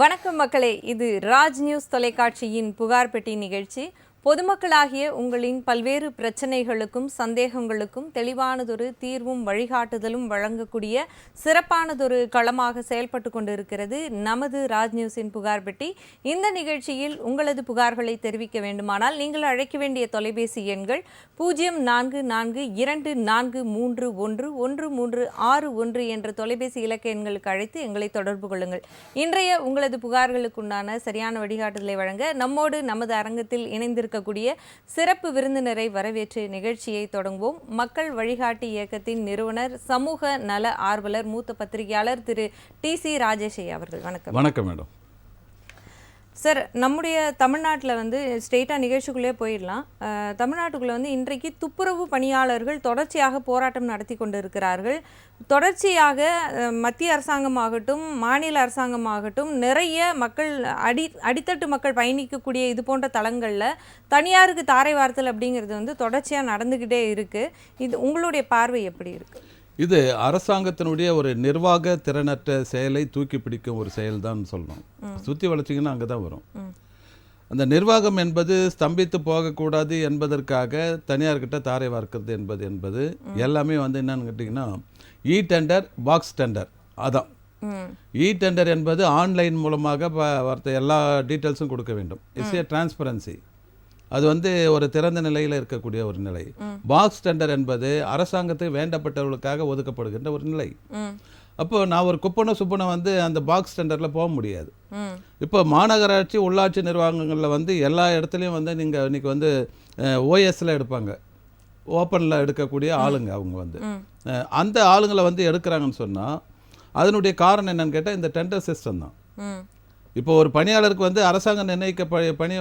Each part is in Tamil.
வணக்கம் மக்களே, இது ராஜ் நியூஸ் தொலைக்காட்சியின் புகார் பெட்டி நிகழ்ச்சி. பொதுமக்களாகிய உங்களின் பல்வேறு பிரச்சனைகளுக்கும் சந்தேகங்களுக்கும் தெளிவானதொரு தீர்வும் வழிகாட்டுதலும் வழங்கக்கூடிய சிறப்பானதொரு களமாக செயல்பட்டு கொண்டிருக்கிறது நமது ராஜ் நியூஸின் புகார் பெட்டி. இந்த நிகழ்ச்சியில் உங்களது புகார்களை தெரிவிக்க வேண்டுமானால் நீங்கள் அழைக்க வேண்டிய தொலைபேசி எண்கள் 044243111361 என்ற தொலைபேசி இலக்க எண்களுக்கு அழைத்து எங்களை தொடர்பு கொள்ளுங்கள். இன்றைய உங்களது புகார்களுக்குண்டான சரியான வழிகாட்டுதலை வழங்க நம்மோடு நமது அரங்கத்தில் இணைந்திருக்க சிறப்பு விருந்தினரை வரவேற்று நிகழ்ச்சியை தொடங்குவோம். மக்கள் வழிகாட்டி இயக்கத்தின் நிறுவனர், சமூக நல ஆர்வலர், மூத்த பத்திரிகையாளர் திரு டி.சி. ராஜேஷ் அவர்கள். வணக்கம். வணக்கம் மேடம். சார், நம்முடைய தமிழ்நாட்டில் ஸ்ட்ரெயிட்டாக நிகழ்ச்சிக்குள்ளே போயிடலாம். தமிழ்நாட்டுக்குள்ளே இன்றைக்கு துப்புரவு பணியாளர்கள் தொடர்ச்சியாக போராட்டம் நடத்தி கொண்டு இருக்கிறார்கள். தொடர்ச்சியாக மத்திய அரசாங்கமாகட்டும் மாநில அரசாங்கமாகட்டும் நிறைய மக்கள் அடித்தட்டு மக்கள் பயணிக்கக்கூடிய இது போன்ற தளங்களில் தனியாருக்கு தாரை வார்த்தல் அப்படிங்கிறது தொடர்ச்சியாக நடந்துக்கிட்டே இருக்குது. இது உங்களுடைய பார்வை எப்படி இருக்குது? இது அரசாங்கத்தினுடைய ஒரு நிர்வாக திறனற்ற செயலை தூக்கி பிடிக்கும் ஒரு செயல் தான் சொல்லணும். சுற்றி வளைச்சிங்கன்னா அங்கே தான் வரும். அந்த நிர்வாகம் என்பது ஸ்தம்பித்து போகக்கூடாது என்பதற்காக தனியார்கிட்ட தாரை வார்க்கிறது என்பது எல்லாமே என்னன்னு கேட்டிங்கன்னா இ டெண்டர், பாக்ஸ் டெண்டர். அதான் இ டெண்டர் என்பது ஆன்லைன் மூலமாக எல்லா டீட்டெயில்ஸும் கொடுக்க வேண்டும். It's A transparency. அது ஒரு திறந்த நிலையில் இருக்கக்கூடிய ஒரு நிலை. பாக்ஸ் டெண்டர் என்பது அரசாங்கத்துக்கு வேண்டப்பட்டவர்களுக்காக ஒதுக்கப்படுகின்ற ஒரு நிலை. அப்போ நான் ஒரு குப்பனை சுப்பனை அந்த பாக்ஸ் டெண்டரில் போக முடியாது. இப்போ மாநகராட்சி உள்ளாட்சி நிர்வாகங்களில் எல்லா இடத்துலையும் நீங்கள் இன்னைக்கு ஓஎஸ்ல எடுப்பாங்க, ஓப்பனில் எடுக்கக்கூடிய ஆளுங்க. அவங்க அந்த ஆளுங்களை எடுக்கிறாங்கன்னு சொன்னால் அதனுடைய காரணம் என்னன்னு கேட்டால் இந்த டெண்டர் சிஸ்டம் தான். இப்போ ஒரு பணியாளருக்கு அரசாங்கம் நிர்ணயிக்க பணி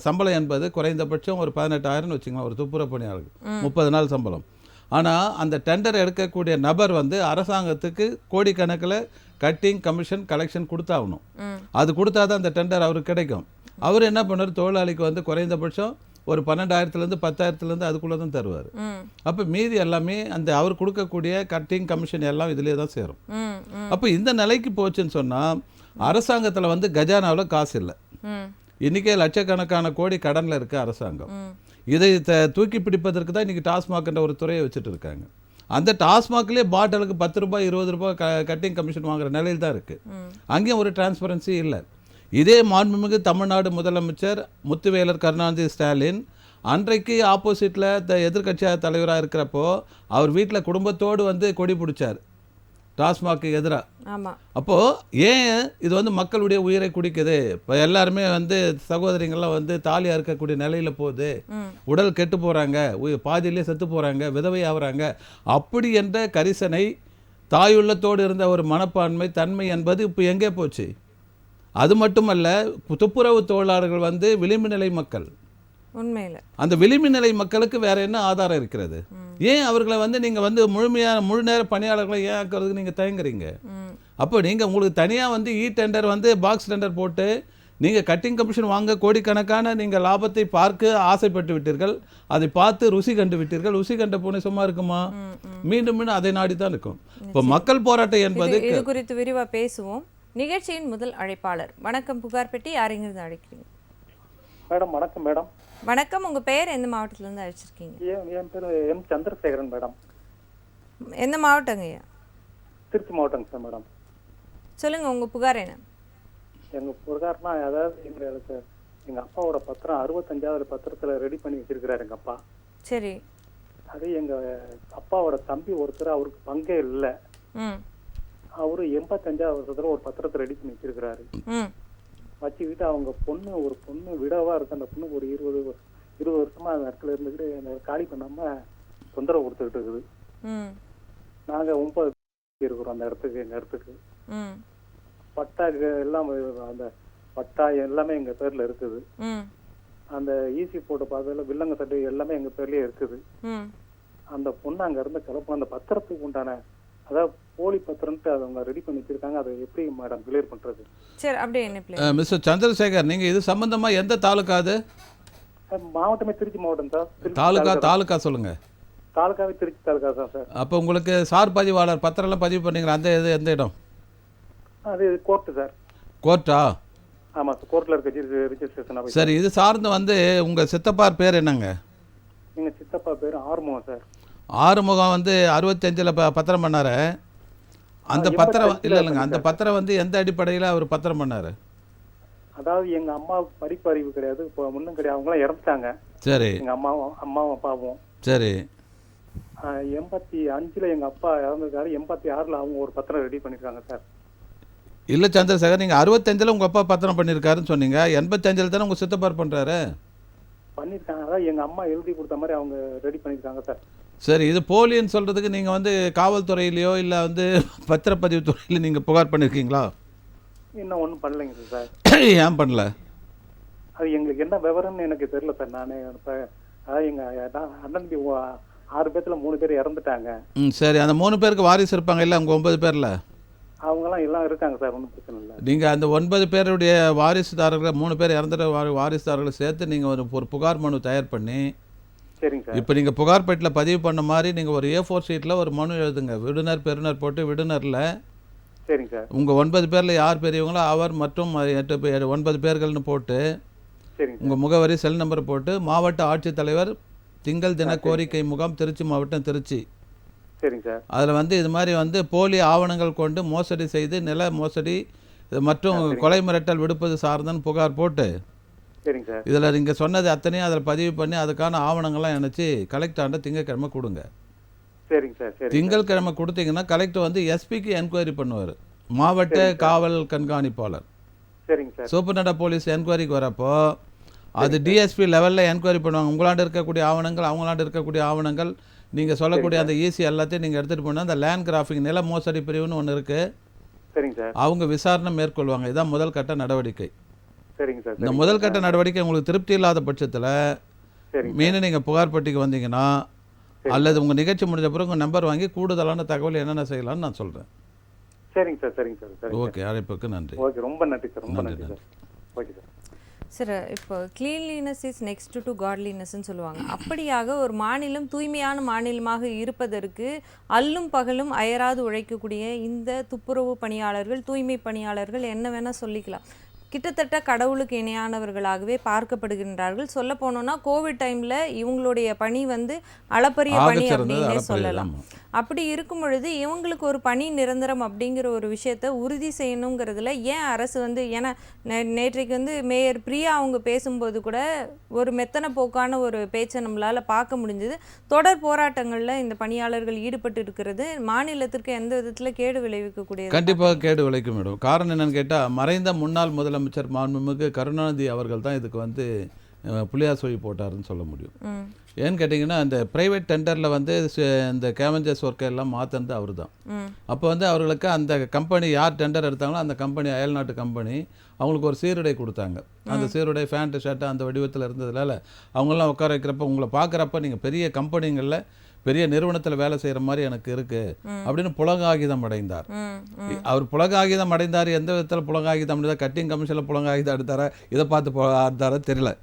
சம்பளம் என்பது குறைந்தபட்சம் ஒரு 18,000 வச்சுக்கலாம் ஒரு துப்புரவு பணியாளருக்கு, 30 நாள் சம்பளம். ஆனால் அந்த டெண்டர் எடுக்கக்கூடிய நபர் அரசாங்கத்துக்கு கோடிக்கணக்கில் கட்டிங், கமிஷன், கலெக்ஷன் கொடுத்தாகணும். அது கொடுத்தா தான் அந்த டெண்டர் அவருக்கு கிடைக்கும். அவர் என்ன பண்ணுவார், தொழிலாளிக்கு குறைந்தபட்சம் ஒரு 12,000 10,000 அதுக்குள்ளே தான் தருவார். அப்போ மீதி எல்லாமே அவர் கொடுக்கக்கூடிய கட்டிங், கமிஷன் எல்லாம் இதிலே தான் சேரும். அப்போ இந்த நிலைக்கு போச்சுன்னு சொன்னால் அரசாங்கத்தில் கஜானாவில் காசு இல்லை. இன்றைக்கே லட்சக்கணக்கான கோடி கடனில் இருக்க அரசாங்கம். இதை தூக்கி பிடிப்பதற்கு தான் இன்றைக்கி டாஸ்மாக்ன்ற ஒரு துறையை வச்சுட்டு இருக்காங்க. அந்த டாஸ்மாக்லேயே பாட்டிலுக்கு 10 ரூபாய் 20 ரூபாய் கட்டிங் கமிஷன் வாங்குற நிலையில் தான் இருக்குது. அங்கேயும் ஒரு டிரான்ஸ்பரன்சி இல்லை. இதே மாண்புமிகு தமிழ்நாடு முதலமைச்சர் முத்துவேலர் கருணாநிதி ஸ்டாலின் அன்றைக்கு ஆப்போசிட்டில் எதிர்கட்சியாக தலைவராக இருக்கிறப்போ அவர் வீட்டில் குடும்பத்தோடு கொடி பிடிச்சார் டாஸ்மாக்கு எதிராக. அப்போது ஏன் இது மக்களுடைய உயிரை குடிக்குது? இப்போ எல்லாருமே சகோதரிங்கள்லாம் தாலியாக இருக்கக்கூடிய நிலையில் போகுது, உடல் கெட்டு போகிறாங்க, பாதியிலே செத்து போகிறாங்க, விதவை ஆகிறாங்க. அப்படி என்ற கரிசனை, தாயுள்ளத்தோடு இருந்த ஒரு மனப்பான்மை, தன்மை என்பது இப்போ எங்கே போச்சு? அது மட்டுமல்ல, துப்புரவு தொழிலாளர்கள் விளிம்பு நிலை மக்கள். உண்மையில் அந்த விளிம்பு நிலை மக்களுக்கு வேற என்ன ஆதாரம் இருக்கிறது? ஏன் அவர்களை நீங்கள் முழு நேர பணியாளர்களை ஏன் ஆக்கிறதுக்கு நீங்கள் தயங்குறீங்க? அப்போ நீங்கள் உங்களுக்கு தனியாக இ டெண்டர் பாக்ஸ் டெண்டர் போட்டு நீங்கள் கட்டிங் கமிஷன் வாங்க கோடிக்கணக்கான நீங்கள் லாபத்தை பார்க்க ஆசைப்பட்டு விட்டீர்கள். அதை பார்த்து ருசி கண்டு விட்டீர்கள். ருசி கண்ட பூனை சும்மா இருக்குமா? மீண்டும் மீண்டும் அதை நாடித்தான் இருக்கும். இப்போ மக்கள் போராட்டம் என்பது இது குறித்து விரிவாக பேசுவோம். நிகழ்ச்சியின் முதல் அழைப்பாளர். வணக்கம், புகார் பெட்டி. யாரைங்கிறது அழைக்கிறீங்க? மேடம் வணக்கம். மேடம் வணக்கம். உங்க பேர் எந்த மாவட்டத்துல இருந்து அழைச்சிருக்கீங்க? என் பேர் எம் சந்திரசேகரன் மேடம். எந்த மாவட்டங்க ஐயா? திருச்சி மாவட்டங்க சார். மேடம் சொல்லுங்க, உங்க புகார் என்ன? எங்க புகார்னா, அதாவது எங்க அப்பாவோட பத்திரம் 65வது பத்திரத்துல ரெடி பண்ணி வச்சிருக்கிறாரு எங்க அப்பா. சரி. அது எங்க அப்பாவோட தம்பி ஒருத்தர், அவருக்கு பங்கே இல்லை. அவரு 85வது வருஷத்துல ஒரு பத்திரத்தை ரெடி பண்ணி வச்சிருக்கிறாரு. வச்சுக்கிட்டு அவங்க ஒரு பொண்ணு விடவா இருக்கு. அந்த பொண்ணுக்கு ஒரு 20 வருஷமா அந்த இடத்துல இருந்துக்கிட்டு அந்த காலி பண்ணாம தொந்தரவு கொடுத்துக்கிட்டு இருக்குது. நாங்க 9 இருக்கிறோம் அந்த இடத்துக்கு. எங்க இடத்துக்கு பட்டா எல்லாம், அந்த பட்டா எல்லாமே எங்க பேர்ல இருக்குது. அந்த ஈசி போட்டு பார்த்ததுல வில்லங்க சட்டை எல்லாமே எங்க பேர்லயே இருக்குது. அந்த பொண்ணு அங்க இருந்து கிளப்பணும். அந்த பத்திரத்துக்கு உண்டான, அதாவது போலி பத்திரம்ட்டு அவங்க ரெடி பண்ணி வச்சிருக்காங்க. அதை எப்படி மேடம் கிளியர் பண்றது? சரி, அப்படியே என்ன மிஸ்டர் சந்திரசேகர், நீங்க இது சம்பந்தமா எந்த தாலுகா? அது மாவட்டமே திருச்சி மாவட்டம் சார். தாலுகா சொல்லுங்க. தாலுகாவே திருச்சி தாலுகா தான் சார். அப்போ உங்களுக்கு சார் பதிவாளர் பத்திரம் எல்லாம் பதிவு பண்ணீங்களா? அந்த எந்த இடம்? அது கோர்ட்டு சார். கோர்ட்டா? ஆமாம் சார், கோர்ட்டில் இருக்க ரிஜிஸ்ட்ரேஷன் ஆஃபீஸ். சரி, இது சார்ந்து வந்து உங்கள் சித்தப்பார் பேர் என்னங்க? எங்கள் சித்தப்பா பேர் ஆறுமுகம் சார். ஆறுமுகம் வந்து 65ல் பத்திரம் பண்ணார். அந்த பத்திரம் இல்லைங்க, அந்த பத்திரம் வந்து எந்த அடிப்படையில் அவர் பத்திரம் பண்ணார்? அதாவது எங்கள் அம்மாவுக்கு படிப்பு அறிவு கிடையாது, இப்போ ஒன்றும் கிடையாது, அவங்களாம் இறந்துட்டாங்க. சரி எங்கள் அம்மாவும் அப்பாவும். சரி 85ல் எங்கள் அப்பா இறந்துருக்காரு, 86ல் அவங்க ஒரு பத்திரம் ரெடி பண்ணியிருக்காங்க சார். இல்லை சந்திரசேகர், நீங்கள் 65ல் உங்கள் அப்பா பத்திரம் பண்ணியிருக்காருன்னு சொன்னீங்க, 85ல் தானே உங்கள் சித்தப்பார் பண்ணுறாரு? பண்ணியிருக்காங்க, அதாவது எங்கள் அம்மா எழுதி கொடுத்த மாதிரி அவங்க ரெடி பண்ணியிருக்காங்க சார். சரி, இது போலின்னு சொல்கிறதுக்கு நீங்கள் வந்து காவல்துறையிலையோ இல்லை வந்து பத்திரப்பதிவு துறையில நீங்கள் புகார் பண்ணியிருக்கீங்களா? இன்னும் ஒன்றும் பண்ணலைங்க சார். ஏன் பண்ணல? அது எங்களுக்கு என்ன விவரம்னு எனக்கு தெரியல சார். நான் இப்போ அதாவது எங்கள் அண்ணன் 6 பேர்த்துல 3 பேர் இறந்துட்டாங்க. சரி, அந்த 3 பேருக்கு வாரிசு இருப்பாங்க இல்லை உங்கள் 9 பேரில்? அவங்களாம் எல்லாம் இருக்காங்க சார், ஒன்றும் பிரச்சனை இல்லை. நீங்கள் அந்த 9 பேருடைய வாரிசுதாரர்களை 3 பேர் இறந்துட்ட வாரிசுதாரர்களை சேர்த்து நீங்கள் ஒரு புகார் மனு தயார் பண்ணி, சரிங்க சார். இப்போ நீங்கள் புகார் பெட்டியில் பதிவு பண்ண மாதிரி நீங்கள் ஒரு A4 ஷீட்டில் ஒரு மனு எழுதுங்க. விடுனர் பெறுநர் போட்டு விடுனரில் சரிங்க சார். உங்கள் 9 பேரில் யார் பெரியவங்களோ அவர் மற்றும் 9 பேர்கள்னு போட்டு சரிங்க சார். உங்கள் முகவரி செல் நம்பர் போட்டு மாவட்ட ஆட்சித்தலைவர் திங்கள் தின கோரிக்கை முகாம் திருச்சி மாவட்டம் திருச்சி, சரிங்க சார். அதில் வந்து இது மாதிரி வந்து போலி ஆவணங்கள் கொண்டு மோசடி செய்து நில மோசடி மற்றும் கொலை மிரட்டல் விடுப்பது சார்ந்தன்னு புகார் போட்டு, சரிங்க சார். இதில் நீங்கள் சொன்னது அத்தனையும் அதில் பதிவு பண்ணி அதுக்கான ஆவணங்கள்லாம் இணைச்சி கலெக்டர்கிட்ட திங்கட்கிழமை கொடுங்க. சரிங்க சார். சரி, திங்கட்கிழமை கொடுத்தீங்கன்னா கலெக்டர் வந்து எஸ்பிக்கு என்கொயரி பண்ணுவார், மாவட்ட காவல் கண்காணிப்பாளர். சரிங்க சார். சூப்பர்டென்ட் ஆஃப் போலீஸ் என்கொயரிக்கு வரப்போ அது டிஎஸ்பி லெவலில் என்கொயரி பண்ணுவாங்க. உங்களாண்டு இருக்கக்கூடிய ஆவணங்கள் அவங்களாண்டு இருக்கக்கூடிய ஆவணங்கள் நீங்கள் சொல்லக்கூடிய அந்த ஈசி எல்லாத்தையும் நீங்கள் எடுத்துகிட்டு போனால் அந்த லேண்ட் கிராஃபிங் நில மோசடி பிரிவுன்னு ஒன்று இருக்குது, சரிங்க சார். அவங்க விசாரணை மேற்கொள்வாங்க. இதுதான் முதல் கட்ட நடவடிக்கை. சரிங்க சார். இந்த முதல் கட்ட நடவடிக்கை உங்களுக்கு திருப்தி இல்லாத பட்சத்தில் மீண்டும் நீங்கள் புகார் பட்டிக்கு வந்தீங்கன்னா அல்லது உங்கள் நிகழ்ச்சி முடிஞ்ச பிறகு உங்கள் நம்பர் வாங்கி கூடுதலான தகவல் என்னென்ன செய்யலாம்னு நான் சொல்கிறேன். சரிங்க சார். சரிங்க சார். சரி, ஓகே, அழைப்புக்கு நன்றி. ஓகே, ரொம்ப நன்றி சார், ரொம்ப நன்றி சார். Okay sir. சார், இப்போ கிளீன்லினஸ் இஸ் நெக்ஸ்ட் டு காட்லினஸ்ன்னு சொல்லுவாங்க. அப்படியாக ஒரு மாநிலம் தூய்மையான மாநிலமாக இருப்பதற்கு அல்லும் பகலும் அயராது உழைக்கக்கூடிய இந்த துப்புரவு பணியாளர்கள், தூய்மை பணியாளர்கள் என்ன வேணால் சொல்லிக்கலாம், கிட்டத்தட்ட கடவுளுக்கு இணையானவர்களாகவே பார்க்கப்படுகின்றார்கள். சொல்ல போனோம்னா கோவிட் டைமில் இவங்களுடைய பணி வந்து அளப்பரிய பணி அப்படின்னே சொல்லலாம். அப்படி இருக்கும் பொழுது இவங்களுக்கு ஒரு பணி நிரந்தரம் அப்படிங்கிற ஒரு விஷயத்தை உறுதி செய்யணுங்கிறதுல ஏன் அரசு வந்து, ஏன்னா நேற்றைக்கு வந்து மேயர் பிரியா அவங்க பேசும்போது கூட ஒரு மெத்தன போக்கான ஒரு பேச்சை நம்மளால் பார்க்க முடிஞ்சது. தொடர் போராட்டங்களில் இந்த பணியாளர்கள் ஈடுபட்டு இருக்கிறது மாநிலத்திற்கு எந்த விதத்தில் கேடு விளைவிக்கக்கூடியது? கண்டிப்பாக கேடு விளைக்கும் மேடம். காரணம் என்னன்னு கேட்டால், மறைந்த முன்னாள் முதலமைச்சர் மாண்புமிகு கருணாநிதி அவர்கள் தான் இதுக்கு வந்து புளியார் சொல்லி போட்டாருன்னு சொல்ல முடியும். ஏன்னு கேட்டிங்கன்னா, அந்த ப்ரைவேட் டெண்டரில் வந்து இந்த கேவஞ்சஸ் ஒர்க்கை எல்லாம் மாற்றினது அவர் தான். அப்போ வந்து அவர்களுக்கு அந்த கம்பெனி யார் டெண்டர் எடுத்தாங்களோ அந்த கம்பெனி அயல்நாட்டு கம்பெனி அவங்களுக்கு ஒரு சீருடை கொடுத்தாங்க. அந்த சீருடை ஃபேண்ட்டு ஷர்ட்டு அந்த வடிவத்தில் இருந்ததுனால அவங்களாம் உட்கார வைக்கிறப்ப உங்களை பார்க்குறப்ப நீங்கள் பெரிய கம்பெனிங்களில் பெரிய நிறுவனத்தில் வேலை செய்கிற மாதிரி எனக்கு இருக்குது அப்படின்னு புலகாகிதம் அடைந்தார். அவர் புலகாகிதம் அடைந்தார். எந்த விதத்தில் புலகாகிதம் அடைந்தார்? கட்டிங் கமிஷனில் புலகாகிதம் எடுத்தாரா, இதை பார்த்து எடுத்தாரா தெரியல.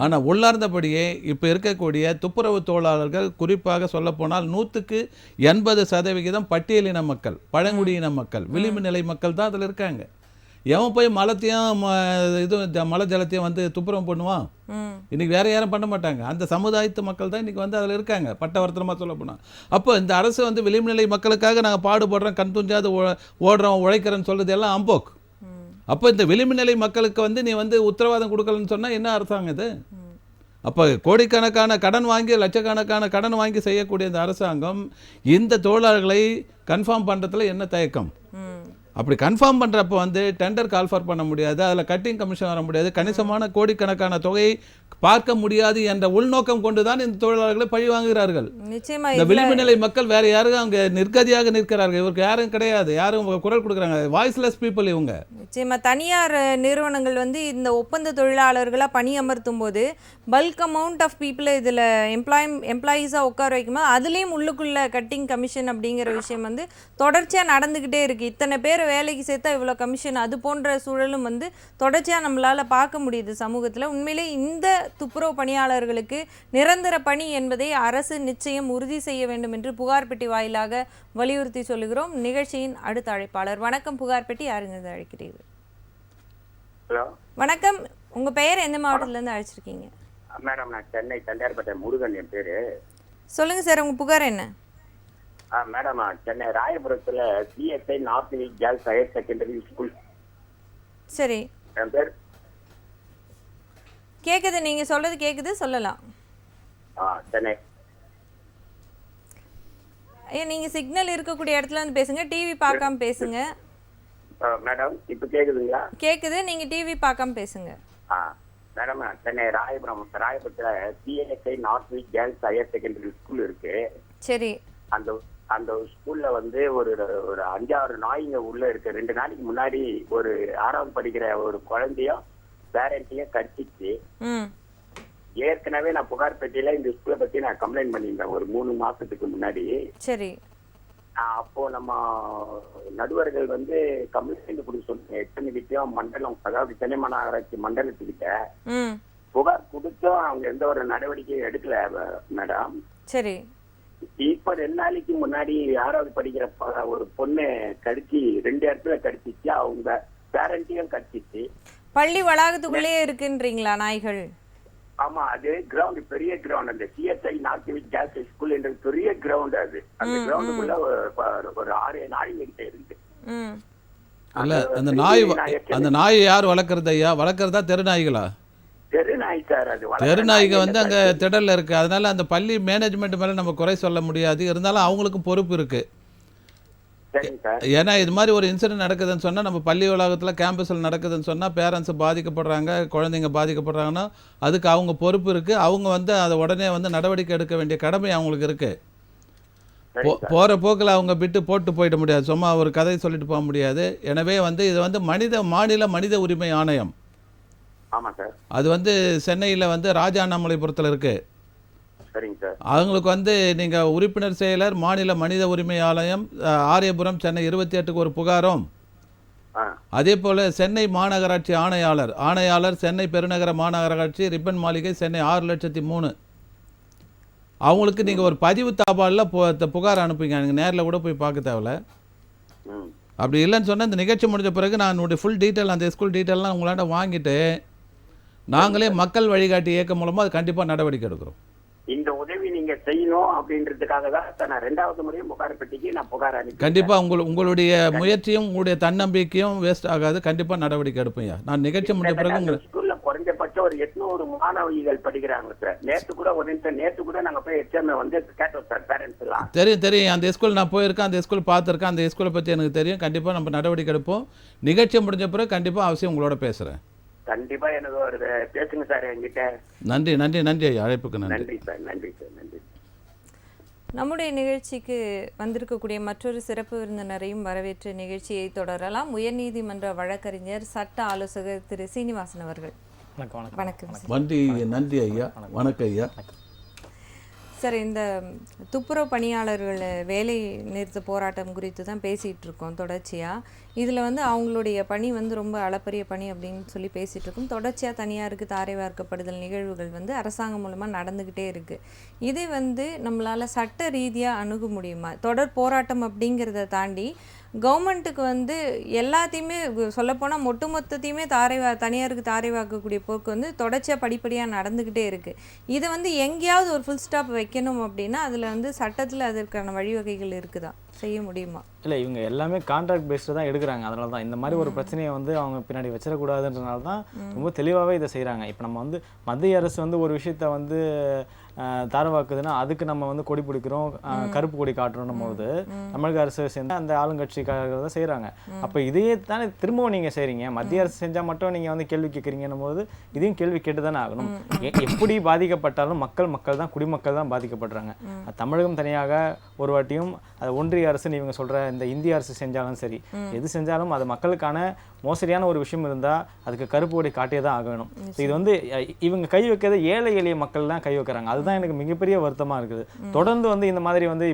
ஆனால் உள்ளார்ந்தபடியே இப்போ இருக்கக்கூடிய துப்புரவு தொழிலாளர்கள், குறிப்பாக சொல்லப்போனால் 100% பட்டியலின மக்கள், பழங்குடியின மக்கள், விளிம்பு நிலை மக்கள் தான் அதில் இருக்காங்க. எவன் போய் மலத்தையும் மலை ஜலத்தையும் வந்து துப்புரவு பண்ணுவான்? இன்னைக்கு வேற யாரும் பண்ண மாட்டாங்க. அந்த சமுதாயத்து மக்கள் தான் இன்னைக்கு வந்து அதில் இருக்காங்க, பட்டவர்த்தனமாக சொல்ல போனால். அப்போ இந்த அரசு வந்து விளிம்பு நிலை மக்களுக்காக நாங்கள் பாடுபடுறோம், கண் துஞ்சாது ஓடுறோம், உழைக்கிறேன்னு சொல்றது எல்லாம் அம்போக்கு. அப்போ இந்த விளிம்பு நிலை மக்களுக்கு வந்து நீ வந்து உத்தரவாதம் கொடுக்கலன்னு சொன்னால் என்ன அரசாங்கம் இது? அப்போ கோடிக்கணக்கான கடன் வாங்கி, லட்சக்கணக்கான கடன் வாங்கி செய்யக்கூடிய இந்த அரசாங்கம் இந்த தொழிலாளர்களை கன்ஃபார்ம் பண்ணுறதுல என்ன தயக்கம்? அப்படி கன்ஃபார்ம் பண்ணுறப்போ வந்து டெண்டர் கால்ஃபார் பண்ண முடியாது, அதில் கட்டிங் கமிஷன் வர முடியாது, கணிசமான கோடிக்கணக்கான தொகையை பார்க்க முடியாது என்ற உள்நோக்கம் கொண்டுதான் இந்த தொழிலாளர்களை பழி வாங்குகிறார்கள். நிச்சயமா இந்த விளிம்பு நிலை மக்கள் வேற யாரும் அவங்க நிர்கதியாக நிற்கிறார்கள். இவருக்கு யாரும் கிடையாது, யாரும் குரல் கொடுக்குறாங்க. வாய்ஸ்லெஸ் பீப்புள் இவங்க. நிச்சயமா தனியார் நிறுவனங்கள் வந்து இந்த ஒப்பந்த தொழிலாளர்களாக பணியமர்த்தும் போது பல்க் அமௌண்ட் ஆஃப் பீப்புளை இதில் எம்ப்ளாயீஸாக உட்கார வைக்கும்போது அதுலேயும் உள்ளுக்குள்ள கட்டிங் கமிஷன் அப்படிங்கிற விஷயம் வந்து தொடர்ச்சியாக நடந்துக்கிட்டே இருக்குது. இத்தனை பேர் வேலைக்கு சேர்த்தா இவ்வளோ கமிஷன், அது போன்ற சூழலும் வந்து தொடர்ச்சியாக நம்மளால் பார்க்க முடியுது சமூகத்தில். உண்மையிலே இந்த துப்புரவு பணியாளர்களுக்கு நிரந்தர பணி என்பதை அரசு நிச்சயம் உறுதி செய்ய வேண்டும் என்று புகார் பெட்டி வாயிலாக வலியுறுத்தி சொல்லுகிறோம். நிகழ்ச்சியின் அடுத்த அழைப்பாளர். வணக்கம், புகார் பெட்டி, யாருங்க அழைக்கிறீர்கள்? ஹலோ வணக்கம். உங்கள் பெயர் எந்த மாவட்டத்துலேருந்து அழைச்சிருக்கீங்க? மேடம், நான் சென்னை தண்டையார்பேட்டை முருகன் என் பேர். சொல்லுங்கள் சார், உங்கள் புகார் என்ன? மேடம், சென்னை ராயபுரத்தில் CSI north girls higher secondary school. சரி, என் பேர் கேட்குது, நீங்கள் சொல்கிறது கேட்குது, சொல்லலாம். சென்னை. ஐயா, நீங்கள் சிக்னல் இருக்கக்கூடிய இடத்துல வந்து பேசுங்க, டிவி பார்க்காம பேசுங்க. மேடம், இப்போ கேட்குதுங்களா? கேட்குது, நீங்கள் டிவி பார்க்காம பேசுங்க. மேடம், சென்னை ராயபுரத்தில் CSI north girls higher secondary school இருக்கு. சரி. அந்த அந்த ஸ்கூல்ல வந்து ஒரு 5-6 நாய்ங்க உள்ள இருக்கு. 2 நாளைக்கு முன்னாடி ஒரு 6வது படிக்கிற ஒரு குழந்தையும் பேரண்ட்டையும் கடிச்சிச்சு. ஏற்கனவே நான் புகார் பெட்டியில இந்த ஸ்கூலை பத்தி நான் கம்ப்ளைண்ட் பண்ணியிருந்தேன் ஒரு 3 மாசத்துக்கு முன்னாடி. சரி. அப்போ நம்ம நடுவர்கள் வந்து கம்ப்ளைண்ட் கொடுக்க சொன்னாங்க. எத்தனை விஷயம் மண்டலம், அதாவது சென்னை மாநகராட்சி மண்டலத்துக்கிட்ட புகார் கொடுத்தும் அவங்க எந்த ஒரு நடவடிக்கையும் எடுக்கல மேடம். சரி. இப்ப 2 நாளைக்கு முன்னாடி 6வது படிக்கிற ஒரு பொண்ணு கடிச்சு 2 இடத்துல கடிச்சிச்சு. அவங்க பேரண்டையும் கடிச்சிச்சு. பள்ளி வளாகத்துக்குள்ளே இருக்குன்றீங்களா நாய்கள்? ஆமா, அது கிரவுண்ட், பெரிய கிரவுண்ட். அந்த சிஎஸ்ஐ நார்த் கேர்ள்ஸ் ஸ்கூல் என்ற பெரிய கிரவுண்ட். அது அந்த கிரவுண்டுக்குள்ள ஒரு 6 நாய்ங்க கிட்ட இருக்கு. இல்ல, அந்த நாயை யார் வளர்க்கறது ஐயா? வளர்க்கறதா தெருநாய்களா? தெருநாய் சார். அது தெருநாய்க வந்து அங்க திடல்ல இருக்கு. அதனால அந்த பள்ளி மேனேஜ்மெண்ட் மேல நம்ம குறை சொல்ல முடியாது. இருந்தாலும் அவங்களுக்கும் பொறுப்பு இருக்கு. ஏன்னா இது மாதிரி ஒரு இன்சிடென்ட் நடக்குதுன்னு சொன்னா, நம்ம பள்ளி வளாகத்துல கேம்பஸ்ல நடக்குதுன்னு சொன்னா பேரண்ட்ஸ் பாதிக்கப்படுறாங்க, குழந்தைங்க பாதிக்கப்படுறாங்கன்னா அதுக்கு அவங்க பொறுப்பு இருக்கு. அவங்க வந்து அதை உடனே வந்து நடவடிக்கை எடுக்க வேண்டிய கடமை அவங்களுக்கு இருக்கு. போற போக்கில் அவங்க விட்டு போட்டு போயிட முடியாது, சும்மா ஒரு கதை சொல்லிட்டு போக முடியாது. எனவே வந்து இது வந்து மாநில மனித உரிமை ஆணையம். அது வந்து சென்னையில் வந்து ராஜாண்ணாமலைபுரத்தில் இருக்கு. அவங்களுக்கு வந்து நீங்கள் உறுப்பினர் செயலர், மாநில மனித உரிமை ஆணையம், ஆரியபுரம், சென்னை 28க்கு ஒரு புகாரும், அதே போல் சென்னை மாநகராட்சி ஆணையாளர் சென்னை பெருநகர மாநகராட்சி, ரிப்பன் மாளிகை, சென்னை 6,03,000. அவங்களுக்கு நீங்கள் ஒரு பதிவு தாபாலில் புகார் அனுப்புங்க. நீங்கள் நேரில் கூட போய் பார்க்க தேவையில்ல. அப்படி இல்லைன்னு சொன்னால் இந்த நிகழ்ச்சி முடிஞ்ச பிறகு நான் என்னுடைய ஃபுல் டீட்டெயில், அந்த ஸ்கூல் டீட்டெயிலாம் உங்களாண்ட வாங்கிட்டு நாங்களே மக்கள் வழிகாட்டி இயக்கம் மூலமாக அது கண்டிப்பாக நடவடிக்கை எடுக்கிறோம். இந்த உதவி நீங்க செய்யணும் அப்படின்றதுக்காக தான் நான் 2வது முறையும் புகார் பெட்டிக்கு நான் புகார் அனுப்பி. கண்டிப்பா உங்களுடைய முயற்சியும் உங்களுடைய தன்னம்பிக்கையும் வேஸ்ட் ஆகாது. கண்டிப்பா நடவடிக்கை எடுப்பீங்க. நான் நிகழ்ச்சி முடிஞ்ச பிறகு ஸ்கூல்ல குறைஞ்சபட்சம் ஒரு 800 மாணவிகள் படிக்கிறாங்க சார். நேற்று கூட நாங்க போய் எக்ஸாம் வந்து கேட்டோம் சார், பேரண்ட்ஸ் எல்லாம். தெரியும். அந்த ஸ்கூல் நான் போயிருக்கேன், அந்த ஸ்கூல் பார்த்துருக்கேன், அந்த ஸ்கூலை பற்றி எனக்கு தெரியும். கண்டிப்பா நம்ம நடவடிக்கை எடுப்போம். நிகழ்ச்சி முடிஞ்ச பிறகு கண்டிப்பா அவசியம் உங்களோட பேசுறேன். கண்டிப்பா எனக்கு ஒரு பேசுங்க சார் என்கிட்ட. நன்றி ஐயா, அழைப்புக்கு நன்றி சார். நன்றி. நம்முடைய நிகழ்ச்சிக்கு வந்திருக்கக்கூடிய மற்றொரு சிறப்பு விருந்தினரையும் வரவேற்று நிகழ்ச்சியை தொடரலாம். உயர்நீதிமன்ற வழக்கறிஞர், சட்ட ஆலோசகர் திரு சீனிவாசன் அவர்கள். வணக்கம். நன்றி ஐயா. வணக்கம் ஐயா. சார், இந்த துப்புரவு பணியாளர்கள் வேலை நிறுத்த போராட்டம் குறித்து தான் பேசிகிட்டு இருக்கோம் தொடர்ச்சியாக. இதில் வந்து அவங்களுடைய பணி வந்து ரொம்ப அளப்பரிய பணி அப்படின்னு சொல்லி பேசிகிட்டு இருக்கோம். தொடர்ச்சியாக தனியாருக்கு தாரை வார்க்கப்படுதல் நிகழ்வுகள் வந்து அரசாங்கம் மூலமாக நடந்துக்கிட்டே இருக்குது. இதை வந்து நம்மளால் சட்ட ரீதியாக அணுக முடியுமா? தொடர் போராட்டம் அப்படிங்கிறத தாண்டி கவர்மெண்ட்டுக்கு வந்து எல்லாத்தையுமே சொல்லப்போனால் ஒட்டுமொத்தத்தையுமே தனியாருக்கு தாரை வாக்கக்கூடிய போக்கு வந்து தொடர்ச்சியாக படிப்படியாக நடந்துக்கிட்டே இருக்குது. இதை வந்து எங்கேயாவது ஒரு ஃபுல் ஸ்டாப் வைக்கணும் அப்படின்னா அதில் வந்து சட்டத்தில் அதற்கான வழிவகைகள் இருக்குதா? செய்ய முடியுமா? இல்லை, இவங்க எல்லாமே கான்ட்ராக்ட் பேஸ்டு தான் எடுக்கிறாங்க. அதனால தான் இந்த மாதிரி ஒரு பிரச்சனையை வந்து அவங்க பின்னாடி வச்சிடக்கூடாதுன்றனால தான் ரொம்ப தெளிவாகவே இதை செய்கிறாங்க. இப்போ நம்ம வந்து மத்திய அரசு வந்து ஒரு விஷயத்த வந்து தாரவாக்குதுன்னா அதுக்கு நம்ம வந்து கொடி பிடிக்கிறோம், கருப்பு கொடி காட்டுறோம் போது தமிழக அரசு சேர்ந்து அந்த ஆளுங்கட்சிக்காக தான் செய்கிறாங்க. அப்போ இதையே தானே திரும்பவும் நீங்கள் செய்கிறீங்க. மத்திய அரசு செஞ்சால் மட்டும் நீங்கள் வந்து கேள்வி கேட்குறீங்கன்னும் போது இதையும் கேள்வி கேட்டு தானே ஆகணும். எப்படி பாதிக்கப்பட்டாலும் மக்கள் தான், குடிமக்கள் தான் பாதிக்கப்படுறாங்க. தமிழகம் தனியாக ஒரு வாட்டியும் அது ஒன்றிய அரசு இவங்க சொல்கிற இந்த இந்திய அரசு செஞ்சாலும் சரி, எது செஞ்சாலும் அது மக்களுக்கான மோசடியான ஒரு விஷயம் இருந்தால் அதுக்கு கருப்பு கொடி காட்டியே தான் ஆகணும். இது வந்து இவங்க கை வைக்கிறது ஏழை எளிய மக்கள் தான் கை வைக்கிறாங்க. அதுதான் எனக்கு மிகப்பெரிய வருத்தமாக இருக்குது. தொடர்ந்து வந்து இந்த மாதிரி வந்து